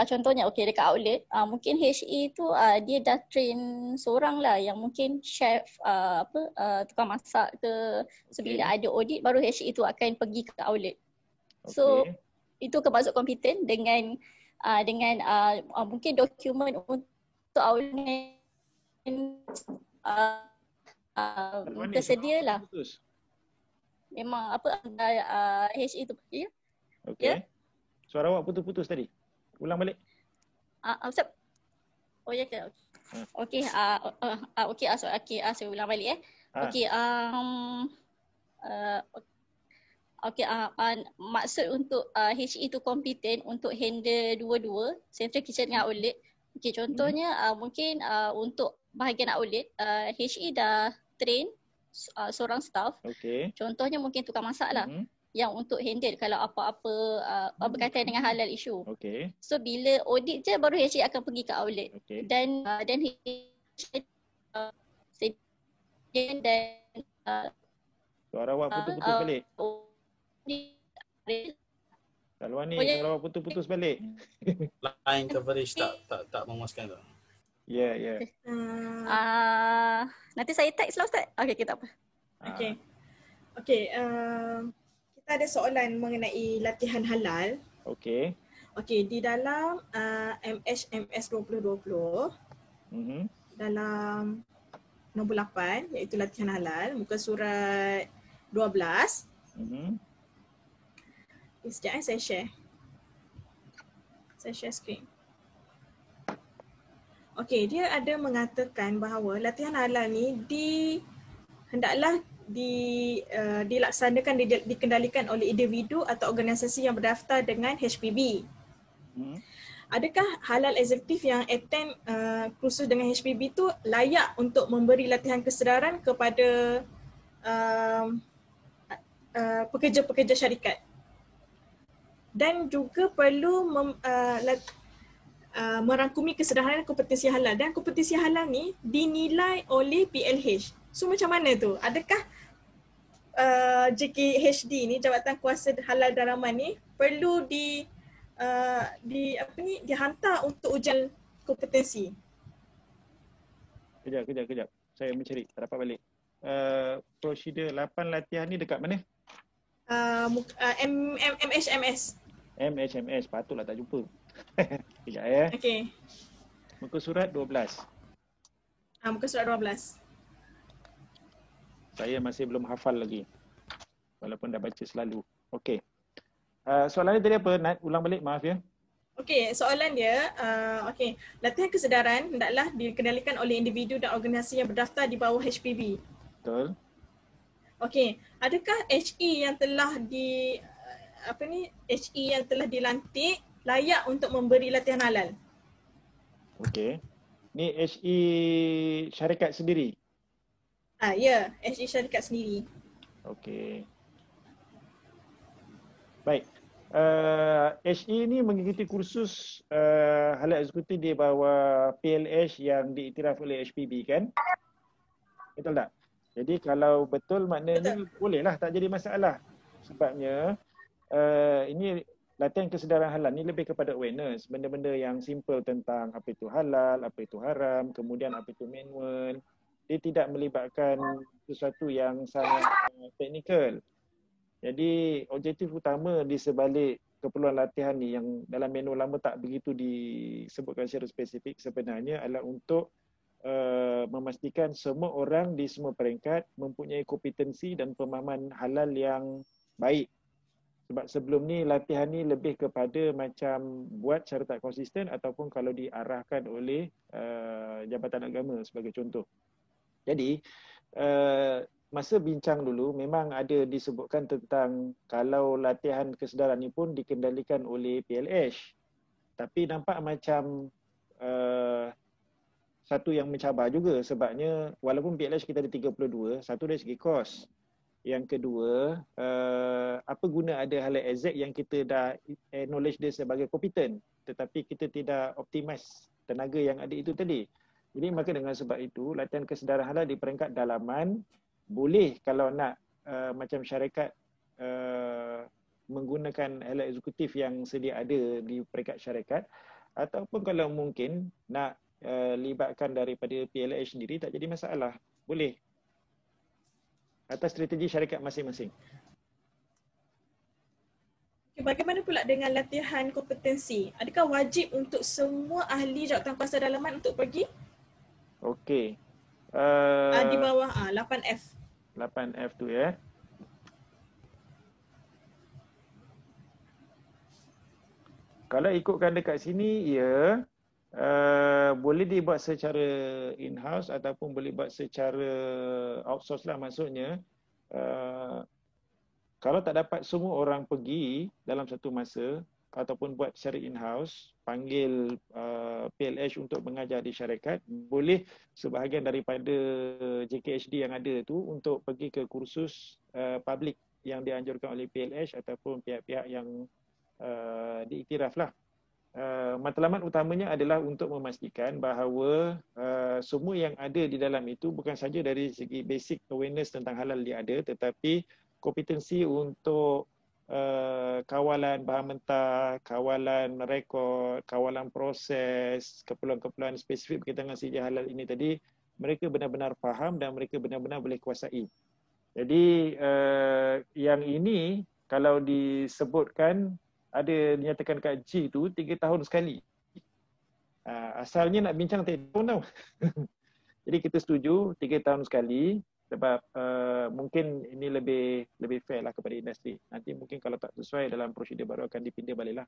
contohnya dekat outlet, mungkin HE tu dia dah train seorang lah yang mungkin chef tukang masak ke. So bila ada audit baru HE tu akan pergi ke outlet. So itu termasuk kompeten dengan mungkin dokumen untuk outlet tersedia lah. Memang HE tu pergi. Okey. Suara awak putus-putus tadi. Ulang balik. Ustaz. Oh ya ke? Okey. Saya ulang balik Okey. Maksud untuk HE tu kompeten untuk handle dua-dua, central kitchen dengan outlet. Okey, contohnya mungkin untuk bahagian audit, HE dah train seorang staff. Contohnya mungkin tukang masak lah. Yang untuk handle kalau apa-apa berkaitan dengan halal issue. So bila audit je baru HE akan pergi ke outlet. Dan suara awak putus-putus balik. Kalau ni suara awak putus-putus balik. Line coverage tak memuaskan tu. Ya. Nanti saya text lah Ustaz. Okey, tak apa. Okey, kita ada soalan mengenai latihan halal. Okey, di dalam MHMS 2020, dalam nombor 8 iaitu latihan halal, muka surat 12. Sekejap saya share. Saya share screen. Okey, dia ada mengatakan bahawa latihan halal ni hendaklah dilaksanakan, dikendalikan oleh individu atau organisasi yang berdaftar dengan HPB. Adakah halal eksekutif yang attend kursus dengan HPB tu layak untuk memberi latihan kesedaran kepada pekerja-pekerja syarikat? Dan juga perlu merangkumi kesedaran kompetensi halal, dan kompetensi halal ni dinilai oleh PLH. So macam mana tu? Adakah JKHD ni, Jabatan Kuasa Halal Dalaman ni perlu dihantar untuk ujian kompetensi? Kejap. Saya mencari, tak dapat balik. Prosedur 8 latihan ni dekat mana? MHMS. MHMS, patutlah tak jumpa. Sekejap ya. Okey. Muka surat 12. Muka surat 12. Saya masih belum hafal lagi. Walaupun dah baca selalu. Okey. Soalan tadi apa? Nak ulang balik, maaf ya. Okey, soalan dia, latihan kesedaran hendaklah dikendalikan oleh individu dan organisasi yang berdaftar di bawah HPB. Betul. Okey, adakah HE yang telah HE yang telah dilantik layak untuk memberi latihan halal? Okey. Ni HE syarikat sendiri? Ya, HE syarikat sendiri. Okey. Baik. HE ni mengikuti kursus halal eksekutif di bawah PLH yang diiktiraf oleh HPB kan? Betul tak? Jadi kalau betul maknanya bolehlah, tak jadi masalah. Sebabnya ini latihan kesedaran halal ni lebih kepada awareness, benda-benda yang simple tentang apa itu halal, apa itu haram, kemudian apa itu manual. Dia tidak melibatkan sesuatu yang sangat teknikal. Jadi objektif utama di sebalik keperluan latihan ni yang dalam manual lama tak begitu disebutkan secara spesifik sebenarnya adalah untuk memastikan semua orang di semua peringkat mempunyai kompetensi dan pemahaman halal yang baik. Sebab sebelum ni latihan ni lebih kepada macam buat secara tak konsisten ataupun kalau diarahkan oleh Jabatan Agama sebagai contoh. Jadi masa bincang dulu memang ada disebutkan tentang kalau latihan kesedaran ni pun dikendalikan oleh PLH. Tapi nampak macam satu yang mencabar juga sebabnya walaupun PLH kita ada 32, satu dari segi kos. Yang kedua, apa guna ada halal exact yang kita dah acknowledge dia sebagai kompeten tetapi kita tidak optimize tenaga yang ada itu tadi. Jadi maka dengan sebab itu latihan kesedaran halal di peringkat dalaman boleh kalau nak macam syarikat menggunakan halal eksekutif yang sedia ada di peringkat syarikat ataupun kalau mungkin nak libatkan daripada PLH sendiri tak jadi masalah. Boleh. Atas strategi syarikat masing-masing. Bagaimana pula dengan latihan kompetensi? Adakah wajib untuk semua ahli jawatan kuasa dalaman untuk pergi? Okey. Di bawah 8F. 8F tu ya. Kalau ikutkan dekat sini, ya. Boleh dibuat secara in-house ataupun boleh buat secara outsource lah maksudnya. Kalau tak dapat semua orang pergi dalam satu masa ataupun buat secara in-house, panggil PLH untuk mengajar di syarikat, boleh sebahagian daripada JKHD yang ada tu untuk pergi ke kursus public yang dianjurkan oleh PLH ataupun pihak-pihak yang diiktiraf lah. Matlamat utamanya adalah untuk memastikan bahawa semua yang ada di dalam itu bukan saja dari segi basic awareness tentang halal dia ada, tetapi kompetensi untuk kawalan bahan mentah, kawalan rekod, kawalan proses, keperluan-keperluan spesifik berkaitan dengan sijil halal ini tadi, mereka benar-benar faham dan mereka benar-benar boleh kuasai. Jadi yang ini kalau disebutkan ada dinyatakan kat G tu 3 tahun sekali. Asalnya nak bincang 3 tahun tau. Jadi kita setuju 3 tahun sekali sebab mungkin ini lebih fair lah kepada industri. Nanti mungkin kalau tak sesuai dalam prosedur baru akan dipindah balik lah.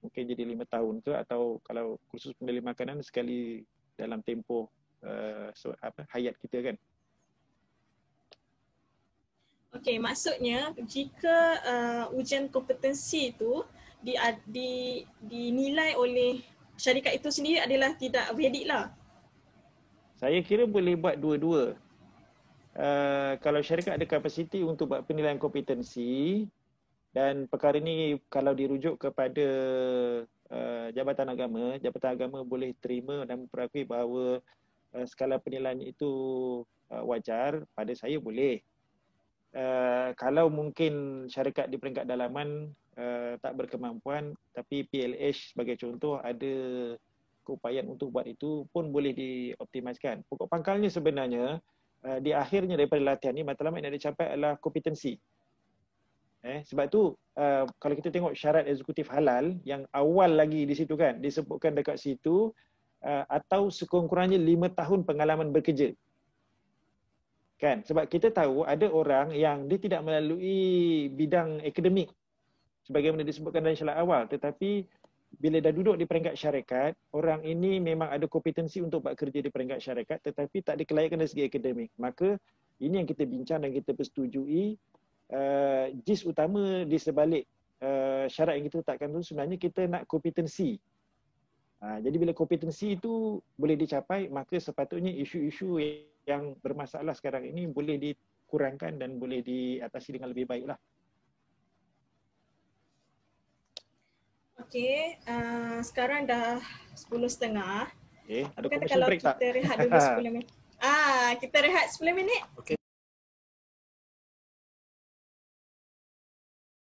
Mungkin jadi 5 tahun ke, atau kalau kursus pengendali makanan sekali dalam tempoh hayat kita kan. Okey, maksudnya jika ujian kompetensi itu dinilai oleh syarikat itu sendiri adalah tidak valid lah. Saya kira boleh buat dua-dua. Kalau syarikat ada kapasiti untuk buat penilaian kompetensi, dan perkara ini kalau dirujuk kepada Jabatan Agama boleh terima dan memperakui bahawa skala penilaian itu wajar, pada saya boleh. Kalau mungkin syarikat di peringkat dalaman tak berkemampuan, tapi PLH sebagai contoh ada keupayaan untuk buat itu, pun boleh dioptimiskan. Pokok pangkalnya sebenarnya di akhirnya daripada latihan ni, matlamat yang dicapai adalah kompetensi. Sebab tu kalau kita tengok syarat eksekutif halal yang awal lagi di situ kan, disebutkan dekat situ atau sekurang-kurangnya 5 tahun pengalaman bekerja. Kan? Sebab kita tahu ada orang yang dia tidak melalui bidang akademik sebagaimana disebutkan dalam syarat awal, tetapi bila dah duduk di peringkat syarikat, orang ini memang ada kompetensi untuk buat kerja di peringkat syarikat tetapi tak dikelayakan dari segi akademik. Maka ini yang kita bincang dan kita persetujui. Jis utama di sebalik syarat yang kita letakkan tu sebenarnya kita nak kompetensi. Jadi bila kompetensi itu boleh dicapai, maka sepatutnya isu-isu yang bermasalah sekarang ini boleh dikurangkan dan boleh diatasi dengan lebih baik lah. Okey, sekarang dah 10.30. Ada kata commercial kalau break kita tak? Rehat dulu 10 minit. Kita rehat 10 minit. Okey.